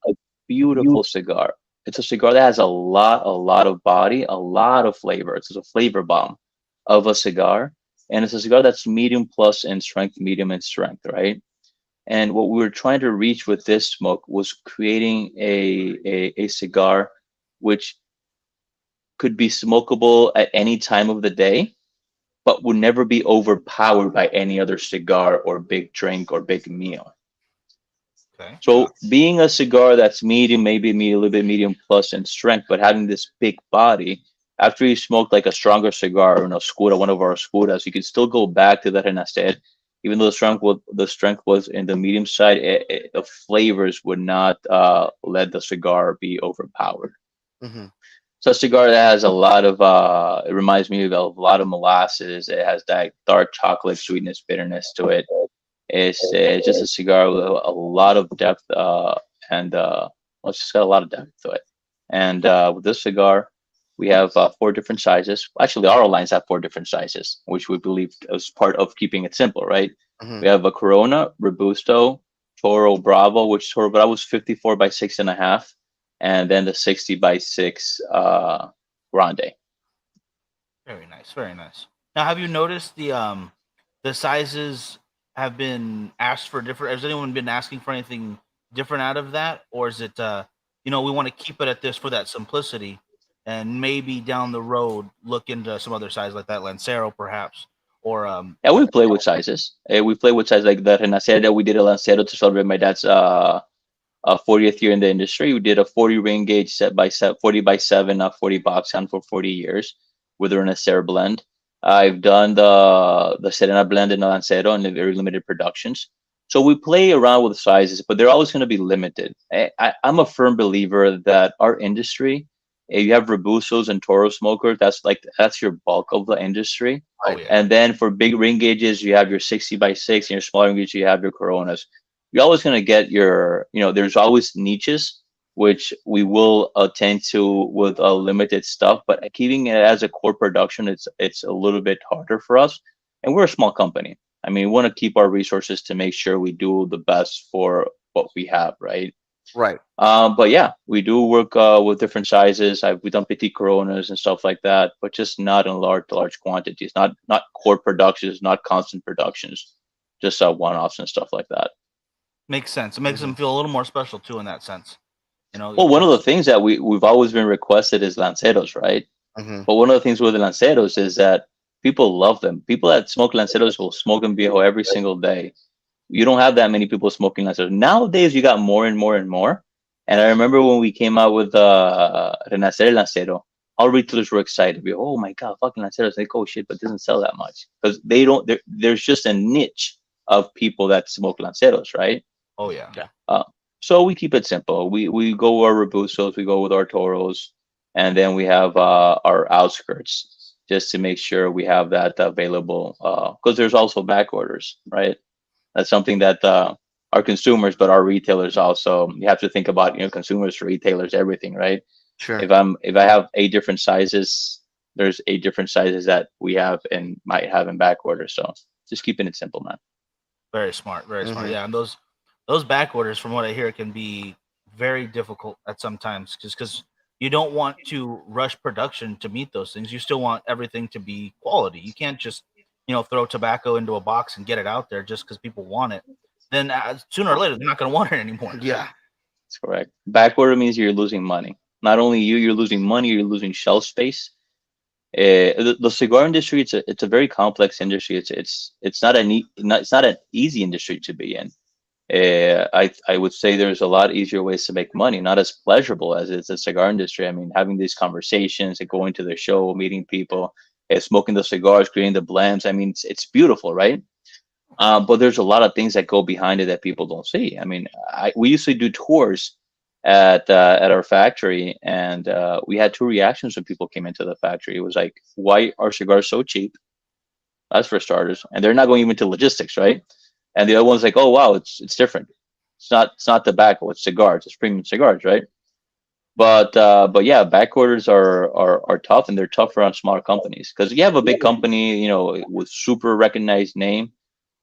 beautiful cigar. It's a cigar that has a lot of body, a lot of flavor. It's a flavor bomb of a cigar. And it's a cigar that's medium plus in strength, medium in strength, right? And what we were trying to reach with this smoke was creating a cigar which could be smokable at any time of the day, but would never be overpowered by any other cigar or big drink or big meal. Okay. So being a cigar that's medium, maybe a little bit medium plus in strength, but having this big body, after you smoke like a stronger cigar or a Oscura, one of our Oscuras, you can still go back to that Renacer. Even though the strength was in the medium side, the flavors would not let the cigar be overpowered. Hmm. So a cigar that has a lot of it reminds me of a lot of molasses. It has that dark chocolate sweetness, bitterness to it. It's just a cigar with a lot of depth and well, it's just got a lot of depth to it. And with this cigar, we have four different sizes. Actually, our lines have four different sizes, which we believe is part of keeping it simple, right? Hmm. We have a Corona, Robusto, Toro Bravo, which Toro Bravo is 54 by 6.5, and then the 60 by 6 Grande. Very nice. Very nice. Now, have you noticed the sizes have been asked for different? Has anyone been asking for anything different out of that, or is it we want to keep it at this for that simplicity, and maybe down the road look into some other size like that Lancero perhaps, or Yeah, we play with sizes. We play with sizes like the Renacer that we did a Lancero to celebrate my dad's 40th year in the industry. We did a 40 ring gauge set by set, 40 by 7, 40 box hand for 40 years with a Renacer blend. I've done the Serena blend in the Lancero in the very limited productions. So we play around with sizes, but they're always going to be limited. I'm a firm believer that our industry, if you have Robustos and Toro smokers, that's your bulk of the industry. oh Right. yeah, And then for big ring gauges, you have your 60 by 6, and your smaller ring gauges, you have your Coronas. You're always going to get there's always niches, which we will attend to with a limited stuff, but keeping it as a core production, it's a little bit harder for us. And we're a small company. I mean, we want to keep our resources to make sure we do the best for what we have, right? Right. But yeah, we do work with different sizes. We've done petit coronas and stuff like that, but just not in large quantities, not core productions, not constant productions, just one-offs and stuff like that. makes sense. It makes Hmm. them feel a little more special too in that sense. Well, one of the things that we've always been requested is lanceros, right? Hmm. But one of the things with the lanceros is that people love them. People that smoke lanceros will smoke them viejo every single day. You don't have that many people smoking lanceros nowadays. You got more and more and more. And I remember when we came out with Renacer Lancero, all retailers were excited. We, oh my god, fucking lanceros! Like, oh shit, but it doesn't sell that much because they don't. There's just a niche of people that smoke lanceros, right? Oh yeah. Yeah. Uh, so we keep it simple. We go with our Robustos, we go with our Toros, and then we have our outskirts just to make sure we have that available. Because there's also back orders, right? That's something that our consumers, but our retailers also. You have to think about consumers, retailers, everything, right? Sure. If I have 8 different sizes, there's 8 different sizes that we have and might have in back order. So just keeping it simple, man. Very smart. Very smart. Hmm. Yeah, and those back orders, from what I hear, can be very difficult at sometimes because you don't want to rush production to meet those things. You still want everything to be quality. You can't just throw tobacco into a box and get it out there just because people want it, then sooner or later they're not going to want it anymore. Yeah. That's correct. Backorder means you're losing money. Not only you're losing money, you're losing shelf space. The cigar industry, it's a very complex industry. It's not it's not an easy industry to be in. I would say there's a lot easier ways to make money, not as pleasurable as it's the cigar industry. I mean, having these conversations and going to the show, meeting people, smoking the cigars, creating the blends. I mean, it's beautiful, right? But there's a lot of things that go behind it that people don't see. I mean, we used to do tours at our factory, and we had two reactions when people came into the factory. It was like, why are cigars so cheap? That's for starters, and they're not going even to logistics, right? And the other one's like, oh wow, it's different. It's not tobacco, it's cigars, it's premium cigars, right? But yeah, back orders are tough, and they're tougher on smaller companies because you have a big company, with super recognized name.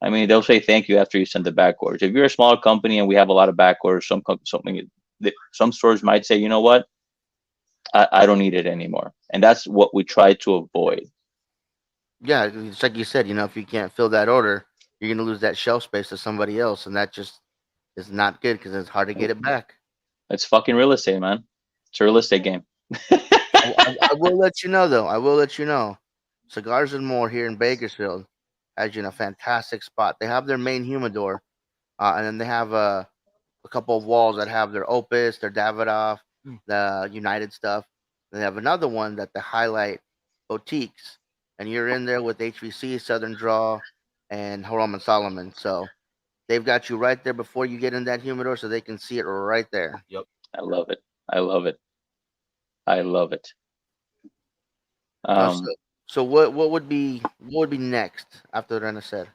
I mean, they'll say thank you after you send the back orders. If you're a smaller company and we have a lot of back orders, some stores might say, you know what, I don't need it anymore, and that's what we try to avoid. Yeah, it's like you said, if you can't fill that order, you're gonna lose that shelf space to somebody else, and that just is not good because it's hard to get it back. It's fucking real estate, man. It's a real estate game. I will let you know, though. I will let you know. Cigars and More here in Bakersfield has you in a fantastic spot. They have their main humidor, and then they have a couple of walls that have their Opus, their Davidoff, the United stuff. They have another one that they highlight boutiques, and you're in there with HVC, Southern Draw, and Haram and Solomon. So they've got you right there before you get in that humidor, so they can see it right there. Yep. I love it. I love it. I love it. Uh, so, so what would be next after Renacer?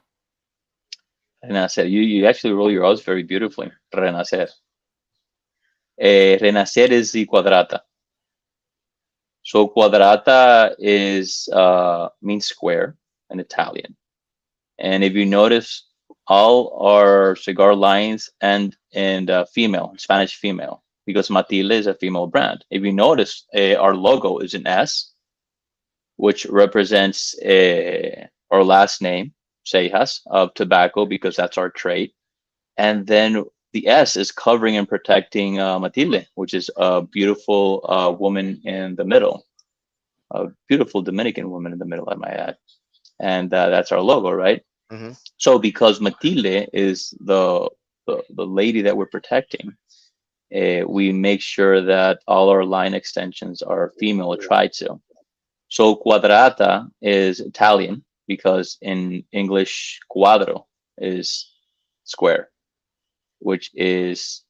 Renacer. You actually roll your R's very beautifully. Renacer. Renacer is the quadrata. So quadrata is means square in Italian. And if you notice, all our cigar lines end in female, Spanish female, because Matilde is a female brand. If you notice, our logo is an S, which represents our last name, Cejas, of tobacco, because that's our trade. And then the S is covering and protecting Matilde, which is a beautiful woman in the middle, a beautiful Dominican woman in the middle, I might add. And that's our logo, right? Mm-hmm. So because Matilde is the lady that we're protecting, we make sure that all our line extensions are female or try to. So quadrata is Italian because in English cuadro is square, which is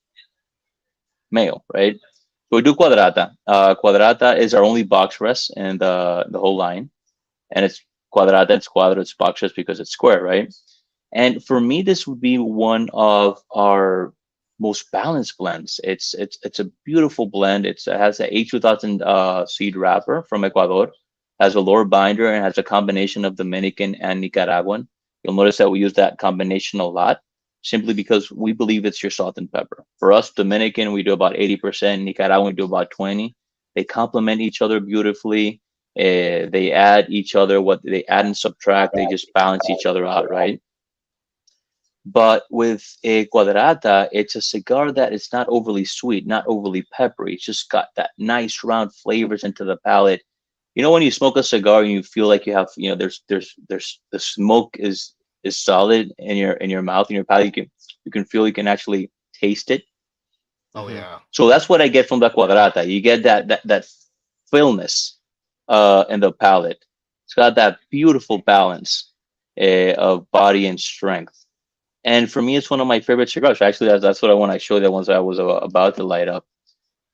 male, right? So we do quadrata. Quadrata is our only box rest in the whole line, and it's quadrata, it's cuadro, it's box rest because it's square, right? And for me, this would be one of our most balanced blends. It's a beautiful blend. It has a H2000 seed wrapper from Ecuador, has a lower binder, and has a combination of Dominican and Nicaraguan. You'll notice that we use that combination a lot, simply because we believe it's your salt and pepper. For us, Dominican, we do about 80%. Nicaraguan, we do about 20. They complement each other beautifully. They add each other what they add and subtract. They just balance each other out, right? But with a quadrata, it's a cigar that is not overly sweet, not overly peppery. It's just got that nice round flavors into the palate. When you smoke a cigar and you feel like you have, there's the smoke is solid in your mouth and your palate. You can feel, you can actually taste it. Oh yeah. So that's what I get from the quadrata. You get that fullness in the palate. It's got that beautiful balance of body and strength. And for me, it's one of my favorite cigars. Actually, that's what I want to show that once I was about to light up.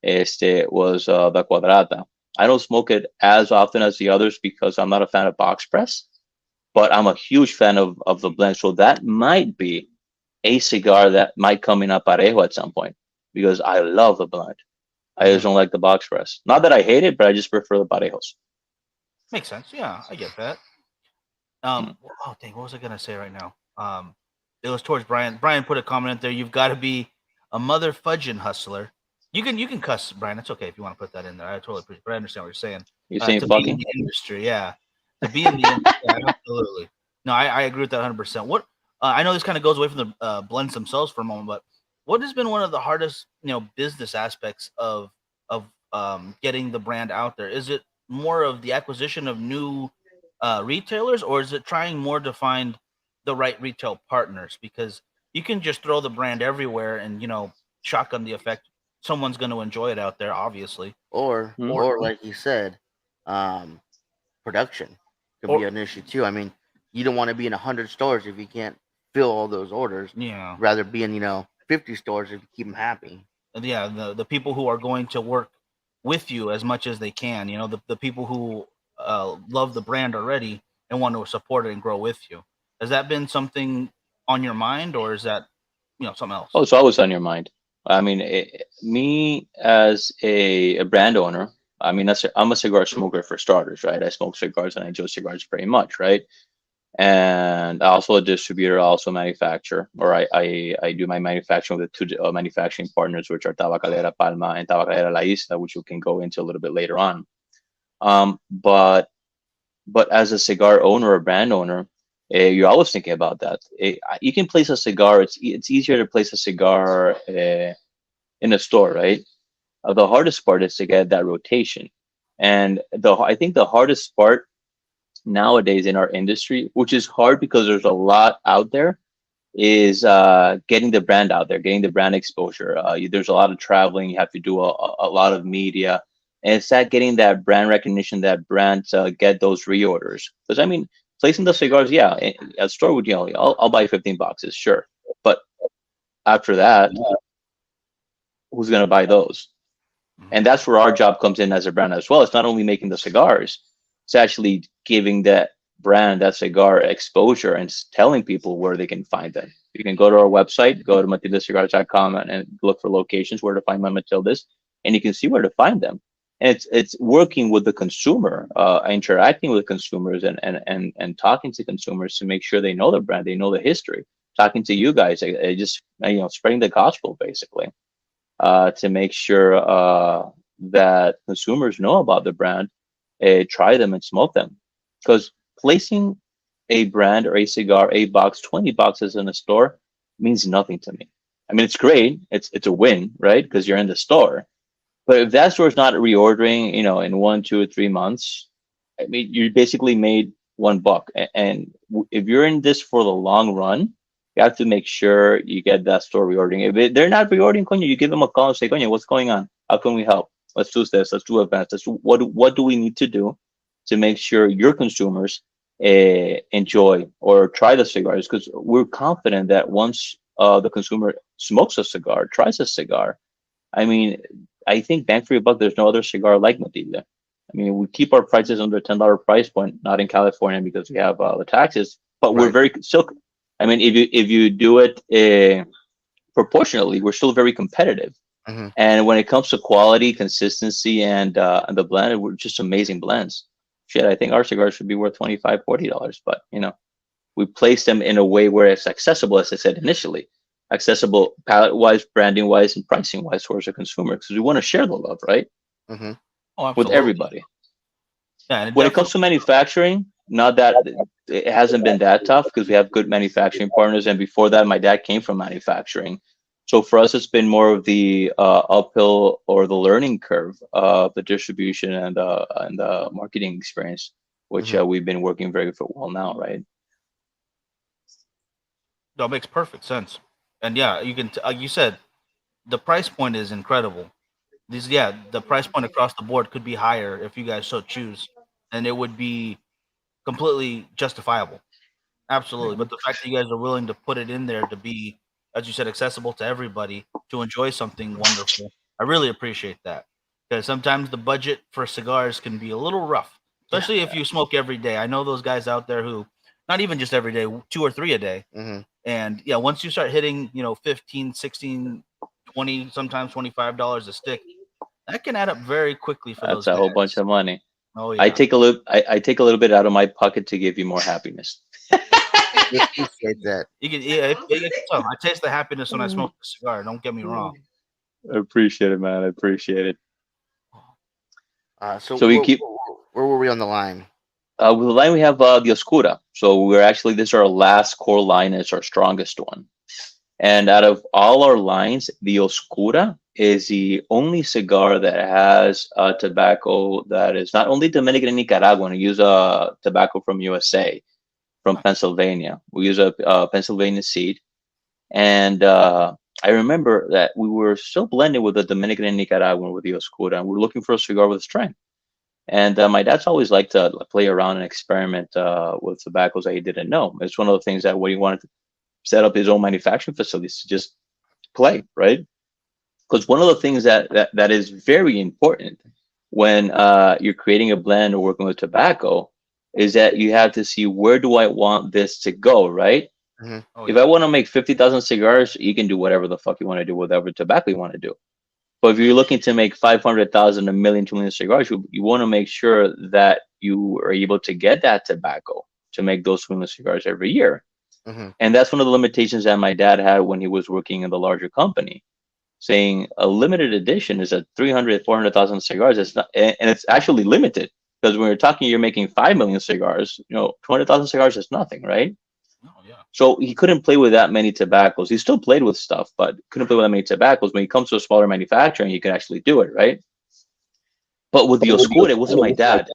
Was the Quadrata. I don't smoke it as often as the others because I'm not a fan of box press, but I'm a huge fan of the blend. So that might be a cigar that might come in a parejo at some point because I love the blend. I just don't like the box press. Not that I hate it, but I just prefer the parejos. Makes sense. Yeah, I get that. Oh dang, what was I gonna say right now? It was towards Brian. Brian put a comment in there. You've got to be a mother fudging hustler. You can cuss, Brian. It's okay if you want to put that in there. I totally appreciate it. But I understand what you're saying. You're saying to fucking? be in the industry, yeah. To be in the industry, yeah, absolutely. No, I agree with that 100%. What I know this kind of goes away from the blends themselves for a moment, but what has been one of the hardest, business aspects of getting the brand out there? Is it more of the acquisition of new retailers, or is it trying more to find the right retail partners? Because you can just throw the brand everywhere and shotgun the effect. Someone's going to enjoy it out there, obviously. Hmm. Or like you said, um, production could be Or an issue too. I mean, you don't want to be in 100 stores if you can't fill all those orders. yeah, Rather be in 50 stores if you keep them happy. yeah, the people who are going to work with you as much as they can, the people who love the brand already and want to support it and grow with you. Has that been something on your mind, or is that something else? Oh, it's always on your mind. I mean, me as a brand owner, I mean, I'm a cigar smoker for starters, right? I smoke cigars and I enjoy cigars very much, right? And also a distributor, also a manufacturer, or I do my manufacturing with the two manufacturing partners, which are Tabacalera Palma and Tabacalera La Isla, which we can go into a little bit later on. Um, but but as a cigar owner or brand owner, you're always thinking about that. You can place a cigar. It's easier to place a cigar in a store, right? The hardest part is to get that rotation, and I think the hardest part nowadays in our industry, which is hard because there's a lot out there, is getting the brand out there, getting the brand exposure. There's a lot of traveling. You have to do a lot of media, and it's that getting that brand recognition, that brand get those reorders. Because I mean, placing the cigars, yeah, a store would I'll buy 15 boxes, sure, but after that, who's gonna buy those? And Mhm. that's where our job comes in as a brand as well. It's not only making the cigars, it's actually giving that brand, that cigar exposure and telling people where they can find them. You can go to our website, go to matildecigars.com and look for locations where to find my Matildas, and you can see where to find them. And it's working with the consumer, interacting with consumers and talking to consumers to make sure they know the brand, they know the history. Talking to you guys, just spreading the gospel basically to make sure that consumers know about the brand, try them and smoke them. Because placing a brand or a cigar, a box, 20 boxes in a store means nothing to me. I mean, it's great. It's a win, right? Because you're in the store. But if that store is not reordering, in 1, 2, 3 months, I mean, you basically made $1. And if you're in this for the long run, you have to make sure you get that store reordering. They're not reordering, Konya, you give them a call and say, Konya, what's going on? How can we help? Let's do this. Let's do events. What do we need to do to make sure your consumers enjoy or try the cigars? Because we're confident that once the consumer smokes a cigar, tries a cigar, I mean, I think bang for your buck, there's no other cigar like Matilde. I mean, we keep our prices under $10 price point, not in California because we have the taxes, but we're Right. very still. I mean, if you do it proportionately, we're still very competitive. Hmm. And when it comes to quality, consistency, and the blend, we're just amazing blends. Shit, I think our cigars should be worth $25, $40, but we place them in a way where it's accessible, as I said initially, accessible palette wise, branding wise, and pricing wise towards the consumer because we want to share the love, right, Hmm. Oh, with absolutely. everybody. Yeah, and it When it comes definitely. to manufacturing, not that it hasn't been that tough because we have good manufacturing partners, and before that, my dad came from manufacturing. So for us, it's been more of the uphill or the learning curve of the distribution and the marketing experience, which Hmm. we've been working very well now, right? That makes perfect sense. And yeah, like you said, the price point is incredible. The price point across the board could be higher if you guys so choose, and it would be completely justifiable. Absolutely. But the fact that you guys are willing to put it in there to be, as you said, accessible to everybody to enjoy something wonderful, I really appreciate that. Because sometimes the budget for cigars can be a little rough, Yeah. especially if you smoke every day. I know those guys out there who, not even just every day, two or three a day. Hmm. And yeah, once you start hitting, 15, 16, 20, sometimes $25 a stick, that can add up very quickly for That's those a whole bunch guys. of money. Oh I yeah. take a little. I take a little bit out of my pocket to give you more happiness. We appreciate that. Yeah, it can tell. I taste the happiness when I smoke a cigar. Don't get me wrong. I appreciate it, man. I appreciate it. So So we keep. where were we on the line? With the line we have the Oscura. So we're actually, this is our last core line. It's our strongest one. And out of all our lines, the Oscura is the only cigar that has tobacco that is not only Dominican and Nicaraguan. We use tobacco from USA, from Pennsylvania. We use a Pennsylvania seed. And I remember that we were still blending with the Dominican and Nicaraguan with the Oscura, and we were looking for a cigar with strength. And my dad's always liked to play around and experiment with tobaccos that he didn't know. It's one of the things that when he wanted to set up his own manufacturing facilities to just play, right? Because one of the things that is very important when you're creating a blend or working with tobacco is that you have to see, where do I want this to go, right? Hmm. Oh, If yeah. I want to make 50,000 cigars, you can do whatever the fuck you want to do, whatever tobacco you want to do. But if you're looking to make 500,000, a million, 2 million cigars, you want to make sure that you are able to get that tobacco to make those 2 million cigars every year. Hmm. And that's one of the limitations that my dad had when he was working in the larger company, saying a limited edition is at 300, 400,000 cigars. It's not, and it's actually limited, because when you're talking, you're making 5 million cigars, 200,000 cigars is nothing, right? Oh, yeah. So he couldn't play with that many tobaccos. He still played with stuff, but couldn't play with that many tobaccos. When it comes to a smaller manufacturing, you can actually do it, right? But with the Oscura, it wasn't my dad.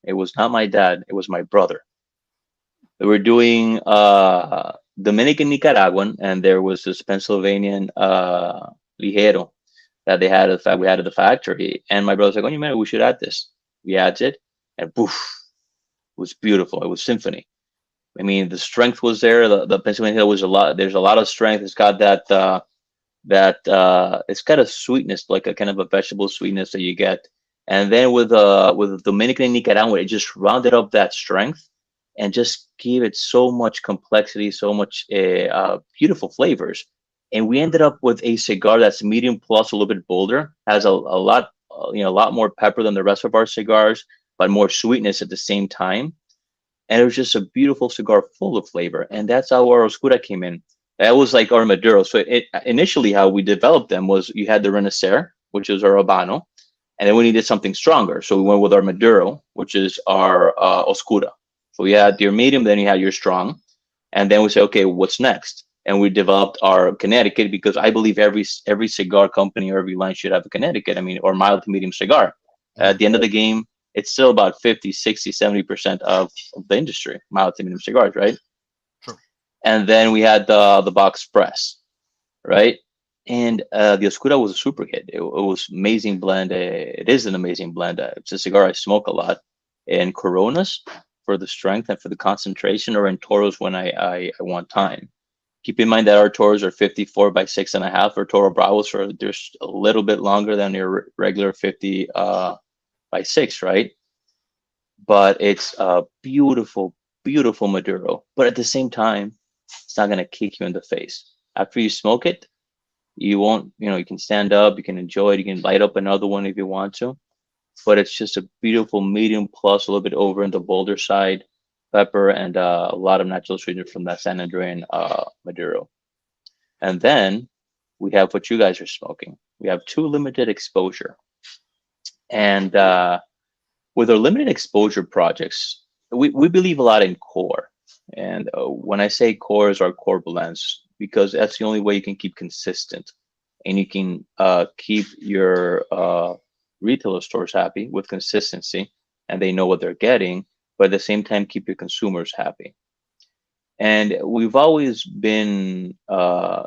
It was not my dad. It was my brother. We were doing Dominican Nicaraguan, and there was this Pennsylvanian Ligero that they had. We had at the factory, and my brother's like, "Oh, you man, we should add this." We add it, and poof, it was beautiful. It was symphony. I mean, the strength was there. The Pennsylvania was a lot. There's a lot of strength. It's got it's got a sweetness, like a kind of a vegetable sweetness that you get. And then with Dominican and Nicaraguan, it just rounded up that strength and just gave it so much complexity, so much beautiful flavors. And we ended up with a cigar that's medium plus, a little bit bolder, has a lot, a lot more pepper than the rest of our cigars, but more sweetness at the same time. And it was just a beautiful cigar full of flavor. And that's how our Oscura came in. That was like our Maduro. So initially how we developed them was, you had the Renacer, which is our Habano, and then we needed something stronger. So we went with our Maduro, which is our Oscura. So you had your medium, then you had your strong. And then we said, okay, what's next? And we developed our Connecticut, because I believe every cigar company or every line should have a Connecticut. I mean, or mild to medium cigar. At the end of the game, it's still about 50, 60, 70% of the industry, mild to medium cigars, right? True. And then we had the box press, right? And the Oscura was a super hit. It was amazing blend. It is an amazing blend. It's a cigar I smoke a lot. In Coronas for the strength and for the concentration, or in Toros when I want time. Keep in mind that our Toros are 54 by 6.5, or Toro Bravos are just a little bit longer than your regular 50 by 6, right? But it's a beautiful, beautiful Maduro. But at the same time, it's not going to kick you in the face. After you smoke it, you won't, you can stand up, you can enjoy it, you can light up another one if you want to. But it's just a beautiful medium plus, a little bit over in the bolder side, pepper, and a lot of natural sweetener from that San Andrean Maduro. And then we have what you guys are smoking. We have 2 limited exposure. And with our limited exposure projects, we believe a lot in core. And when I say core, is our core blends, because that's the only way you can keep consistent, and you can keep your retailer stores happy with consistency, and they know what they're getting, but at the same time keep your consumers happy. And we've always been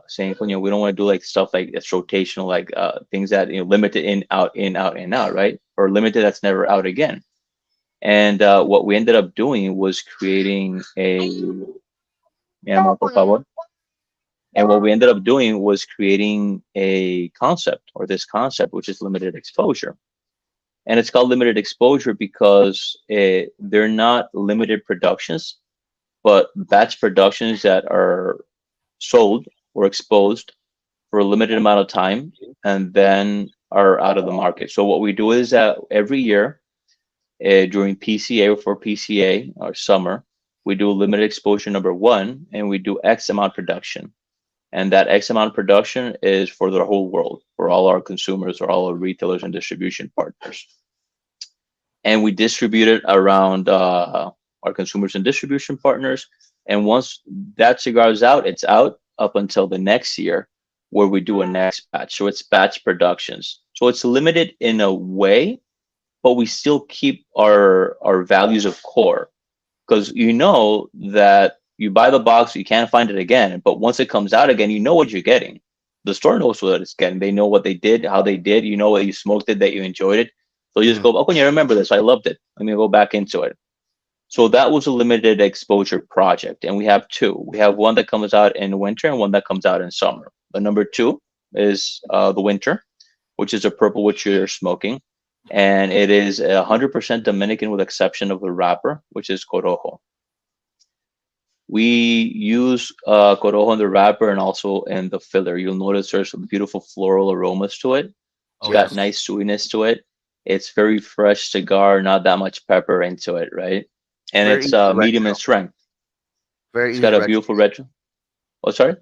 saying, we don't want to do like stuff like that's rotational, like things that limited in, out, in, out, in, out, right? Or limited that's never out again. And what we ended up doing was creating a, por favor. And what we ended up doing was creating a concept, or this concept, which is limited exposure. And it's called limited exposure because they're not limited productions, but batch productions that are sold or exposed for a limited amount of time and then are out of the market. So what we do is that every year during PCA, or for PCA or summer, we do limited exposure number 1, and we do X amount production. And that X amount of production is for the whole world, for all our consumers or all our retailers and distribution partners. and we distribute it around our consumers and distribution partners. And once that cigar is out, it's out up until the next year, where we do a next batch. So it's batch productions. So it's limited in a way, but we still keep our values of core, because you know that you buy the box, you can't find it again. But once it comes out again, you know what you're getting. The store knows what it's getting. They know what they did, how they did. You know what you smoked it, that you enjoyed it. So you just Mhm. go, oh, yeah, I remember this. I loved it. Let me go back into it. So that was a limited exposure project. And we have two. We have one that comes out in winter and one that comes out in summer. The number two is the winter, which is a purple, which you're smoking. And it is 100% Dominican with exception of the wrapper, which is Corojo. We use Corojo in the wrapper and also in the filler. You'll notice there's some beautiful floral aromas to it. It's Oh, got yes. nice sweetness to it. It's very fresh cigar, not that much pepper into it, right? And Very it's easy to medium in retro. strength. Very It's easy got to a retro. beautiful retro. Oh, sorry?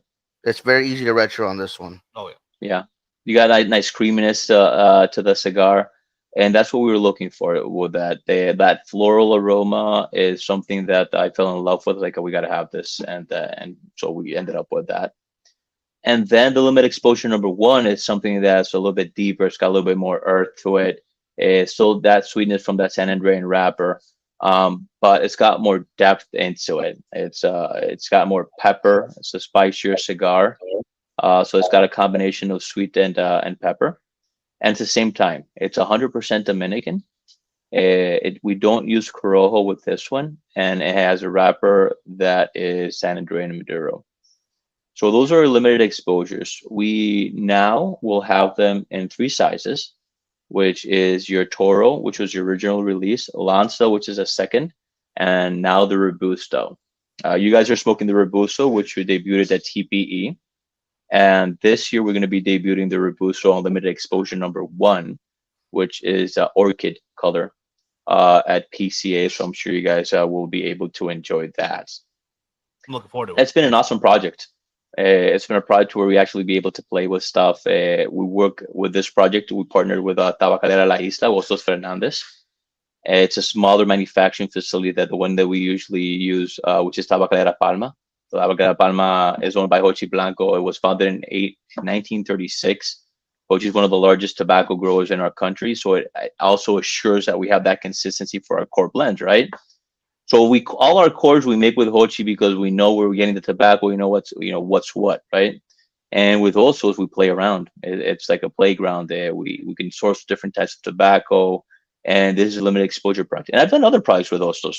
It's very easy to retro on this one. Oh, yeah. Yeah. You got a nice creaminess to the cigar. And that's what we were looking for with that. That floral aroma is something that I fell in love with. Like, we got to have this. And so we ended up with that. And then the limit exposure number one is something that's a little bit deeper. It's got a little bit more earth to it. It's still that sweetness from that San Andrean wrapper, but it's got more depth into it. It's got more pepper. It's a spicier cigar, so it's got a combination of sweet and pepper. And at the same time, it's 100% Dominican. We don't use Corojo with this one, and it has a wrapper that is San Andrean Maduro. So those are limited exposures. We now will have them in three sizes, which is your Toro, which was your original release, Lanza, which is a second, and now the Robusto. You guys are smoking the Robusto, which we debuted at TPE. And this year we're going to be debuting the Robusto on limited exposure number one, which is orchid color at PCA. So I'm sure you guys will be able to enjoy that. I'm looking forward to it. It's been an awesome project. It's been a project where we actually be able to play with stuff. We work with this project. We partnered with Tabacalera La Isla, Ostos Fernandez. It's a smaller manufacturing facility than the one that we usually use, which is Tabacalera Palma. So Tabacalera Palma is owned by Hochi Blanco. It was founded in 1936. Hochi is one of the largest tobacco growers in our country. So it also assures that we have that consistency for our core blends, right? So we all our cores we make with Hochi because we know where we're getting the tobacco. We know what's what, right? And with Osos, we play around. It's like a playground there. We can source different types of tobacco, and this is a limited exposure project. And I've done other projects with Osos.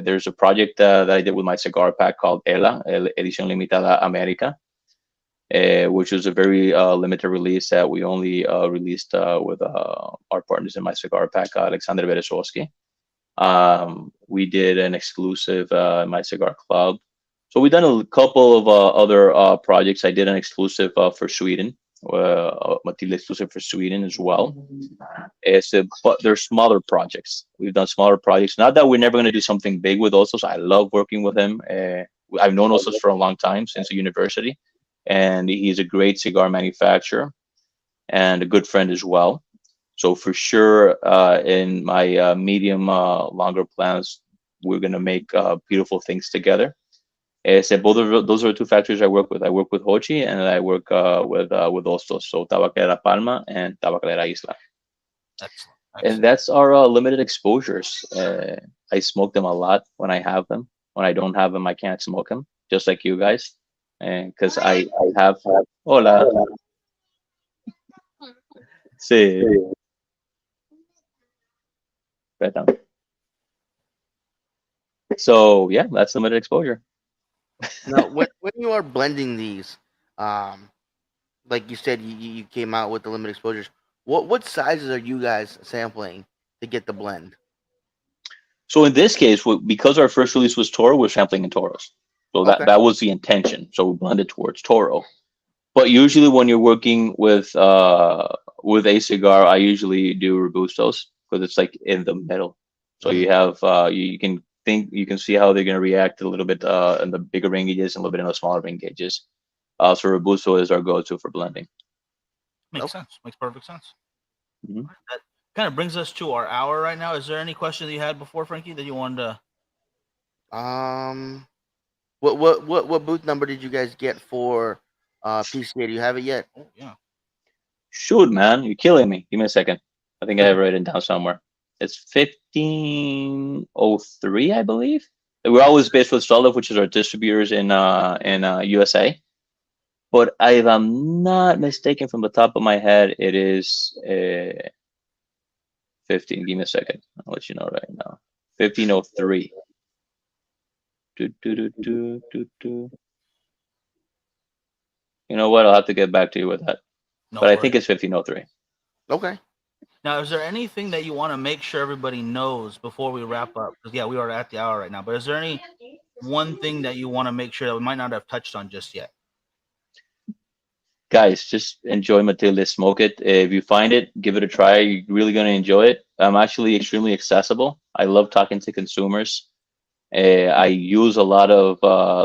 There's a project that I did with my cigar pack called Edición Limitada América, which was a very limited release that we only released with our partners in my cigar pack, Alexander Berezovsky. We did an exclusive My Cigar Club. So we've done a couple of other projects. I did an exclusive for Sweden, Matilde exclusive for Sweden as well. But they're smaller projects. We've done smaller projects. Not that we're never going to do something big with Osos. I love working with him. I've known Osos for a long time, since the university, and he's a great cigar manufacturer and a good friend as well. So for sure, in my medium, longer plans, we're gonna make beautiful things together. So both of those are two factories I work with. I work with Hochi and I work with Ostos, so Tabacalera Palma and Tabacalera Isla. Excellent. And Excellent. that's our limited exposures. I smoke them a lot when I have them. When I don't have them, I can't smoke them, just like you guys. And because I have, hola, sí, right now. So yeah, that's limited exposure. Now, when you are blending these, um, like you said, you came out with the limited exposures. What sizes are you guys sampling to get the blend? So in this case, because our first release was Toro, we're sampling in Toros. So that Okay. that was the intention. So we blended towards Toro. But usually when you're working with a cigar, I usually do Robustos because it's like in the middle. So Mhm. you have you can see how they're gonna react a little bit in the bigger ring gauges and a little bit in the smaller ring gauges. So Robusto is our go-to for blending. Makes Okay. sense. Makes perfect sense. Mhm. kind of brings us to our hour right now. Is there any question that you had before, Frankie, that you wanted to? What booth number did you guys get for PCA? Do you have it yet? Oh yeah. Shoot, man, you're killing me. Give me a second. I think I have it written down somewhere. It's 1503, I believe. We're always based with Solid, which is our distributors in USA. But if I'm not mistaken, from the top of my head, it is 15. Give me a second. I'll let you know right now. 1503. Do, do, do, do, do, do. You know what? I'll have to get back to you with that. No But I worries. think it's 1503. Okay. Now, is there anything that you want to make sure everybody knows before we wrap up? Because yeah, we are at the hour right now. But is there any one thing that you want to make sure that we might not have touched on just yet? Guys, just enjoy Matilde, smoke it. If you find it, give it a try. You're really going to enjoy it. I'm actually extremely accessible. I love talking to consumers. I use a lot of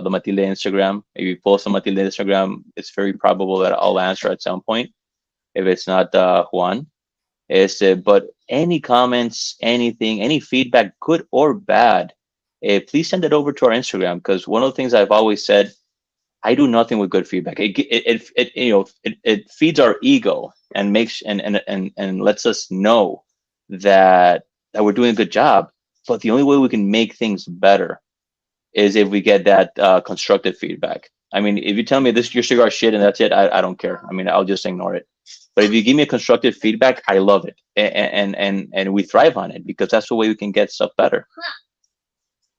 the Matilde Instagram. If you post on Matilde Instagram, it's very probable that I'll answer at some point. If it's not Juan, but any comments, anything, any feedback, good or bad, please send it over to our Instagram, because one of the things I've always said, I do nothing with good feedback. It feeds our ego and makes and lets us know that we're doing a good job. But the only way we can make things better is if we get that constructive feedback. I mean, if you tell me this your cigar shit and that's it, I don't care. I mean, I'll just ignore it. But if you give me a constructive feedback, I love it, and we thrive on it, because that's the way we can get stuff better.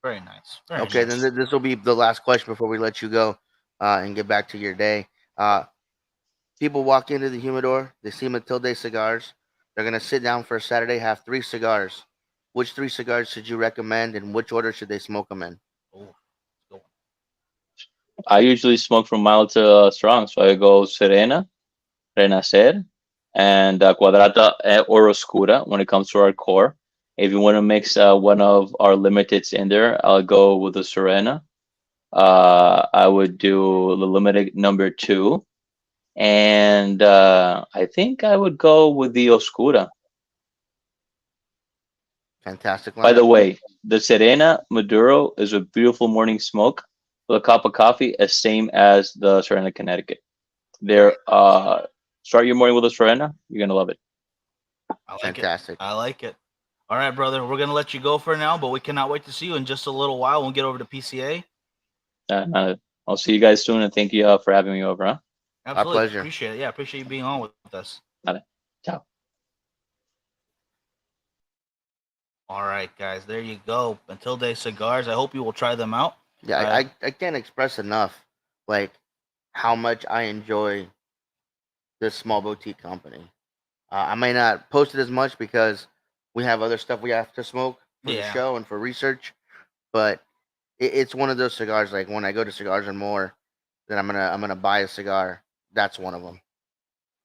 Very nice. Very Okay, nice. then this will be the last question before we let you go and get back to your day. People walk into the humidor, they see Matilde cigars. They're gonna sit down for a Saturday, have 3 cigars. Which 3 cigars should you recommend, and which order should they smoke them in? Oh, go. I usually smoke from mild to strong, so I go Serena, Renacer, and Quadrata or Oscura when it comes to our core. If you want to mix one of our limiteds in there, I'll go with the Serena. I would do the limited number 2, and I think I would go with the Oscura. Fantastic By the lineup. way, the Serena Maduro is a beautiful morning smoke with a cup of coffee, as same as the Serena Connecticut. They're start your morning with a Serena, you're gonna love it. I like Fantastic. it. I like it. All right, brother. We're gonna let you go for now, but we cannot wait to see you in just a little while. We'll get over to PCA. I'll see you guys soon, and thank you for having me over. Huh? Absolutely. pleasure. Appreciate it. Yeah, appreciate you being on with us. Ciao. All right, guys. There you go. Matilde Cigars. I hope you will try them out. Yeah, I can't express enough like how much I enjoy this small boutique company. I may not post it as much because we have other stuff we have to smoke for the Yeah. show and for research, but it's one of those cigars. Like when I go to Cigars and More, then I'm gonna buy a cigar. That's one of them.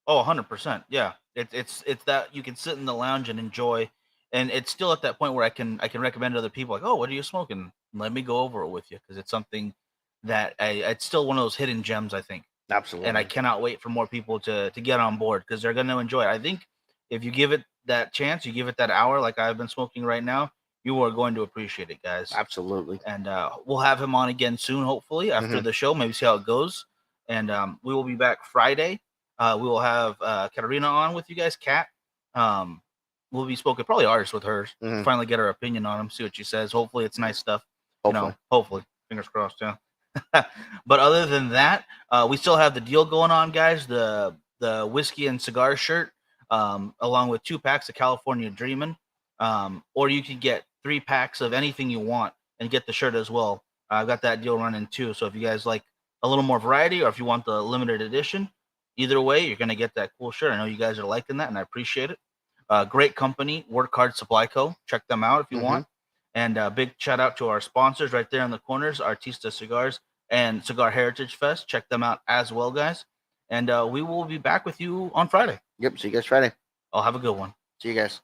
Oh, 100%. Yeah. It's that you can sit in the lounge and enjoy, and it's still at that point where I can recommend to other people like, oh, what are you smoking? Let me go over it with you, because it's something that it's still one of those hidden gems, I think. Absolutely. And I cannot wait for more people to get on board, because they're going to enjoy it. I think if you give it that chance, you give it that hour, like I've been smoking right now, you are going to appreciate it, guys. Absolutely. And we'll have him on again soon, hopefully after the show. Maybe see how it goes. And we will be back Friday. We will have Katarina on with you guys. Kat, we'll be spoken probably artists with her. Finally get her opinion on him, see what she says. Hopefully it's nice stuff. Hopefully. Hopefully, fingers crossed. Yeah. But other than that, we still have the deal going on, guys. The whiskey and cigar shirt, along with 2 packs of California Dreamin', or you can get 3 packs of anything you want and get the shirt as well. I've got that deal running too. So if you guys like a little more variety, or if you want the limited edition, either way, you're gonna get that cool shirt. I know you guys are liking that, and I appreciate it. Great company, Work Hard Supply Co. Check them out if you want. And big shout out to our sponsors right there in the corners, Artista Cigars and Cigar Heritage Fest. Check them out as well, guys. And we will be back with you on Friday. Yep. See you guys Friday. I'll have a good one. See you guys.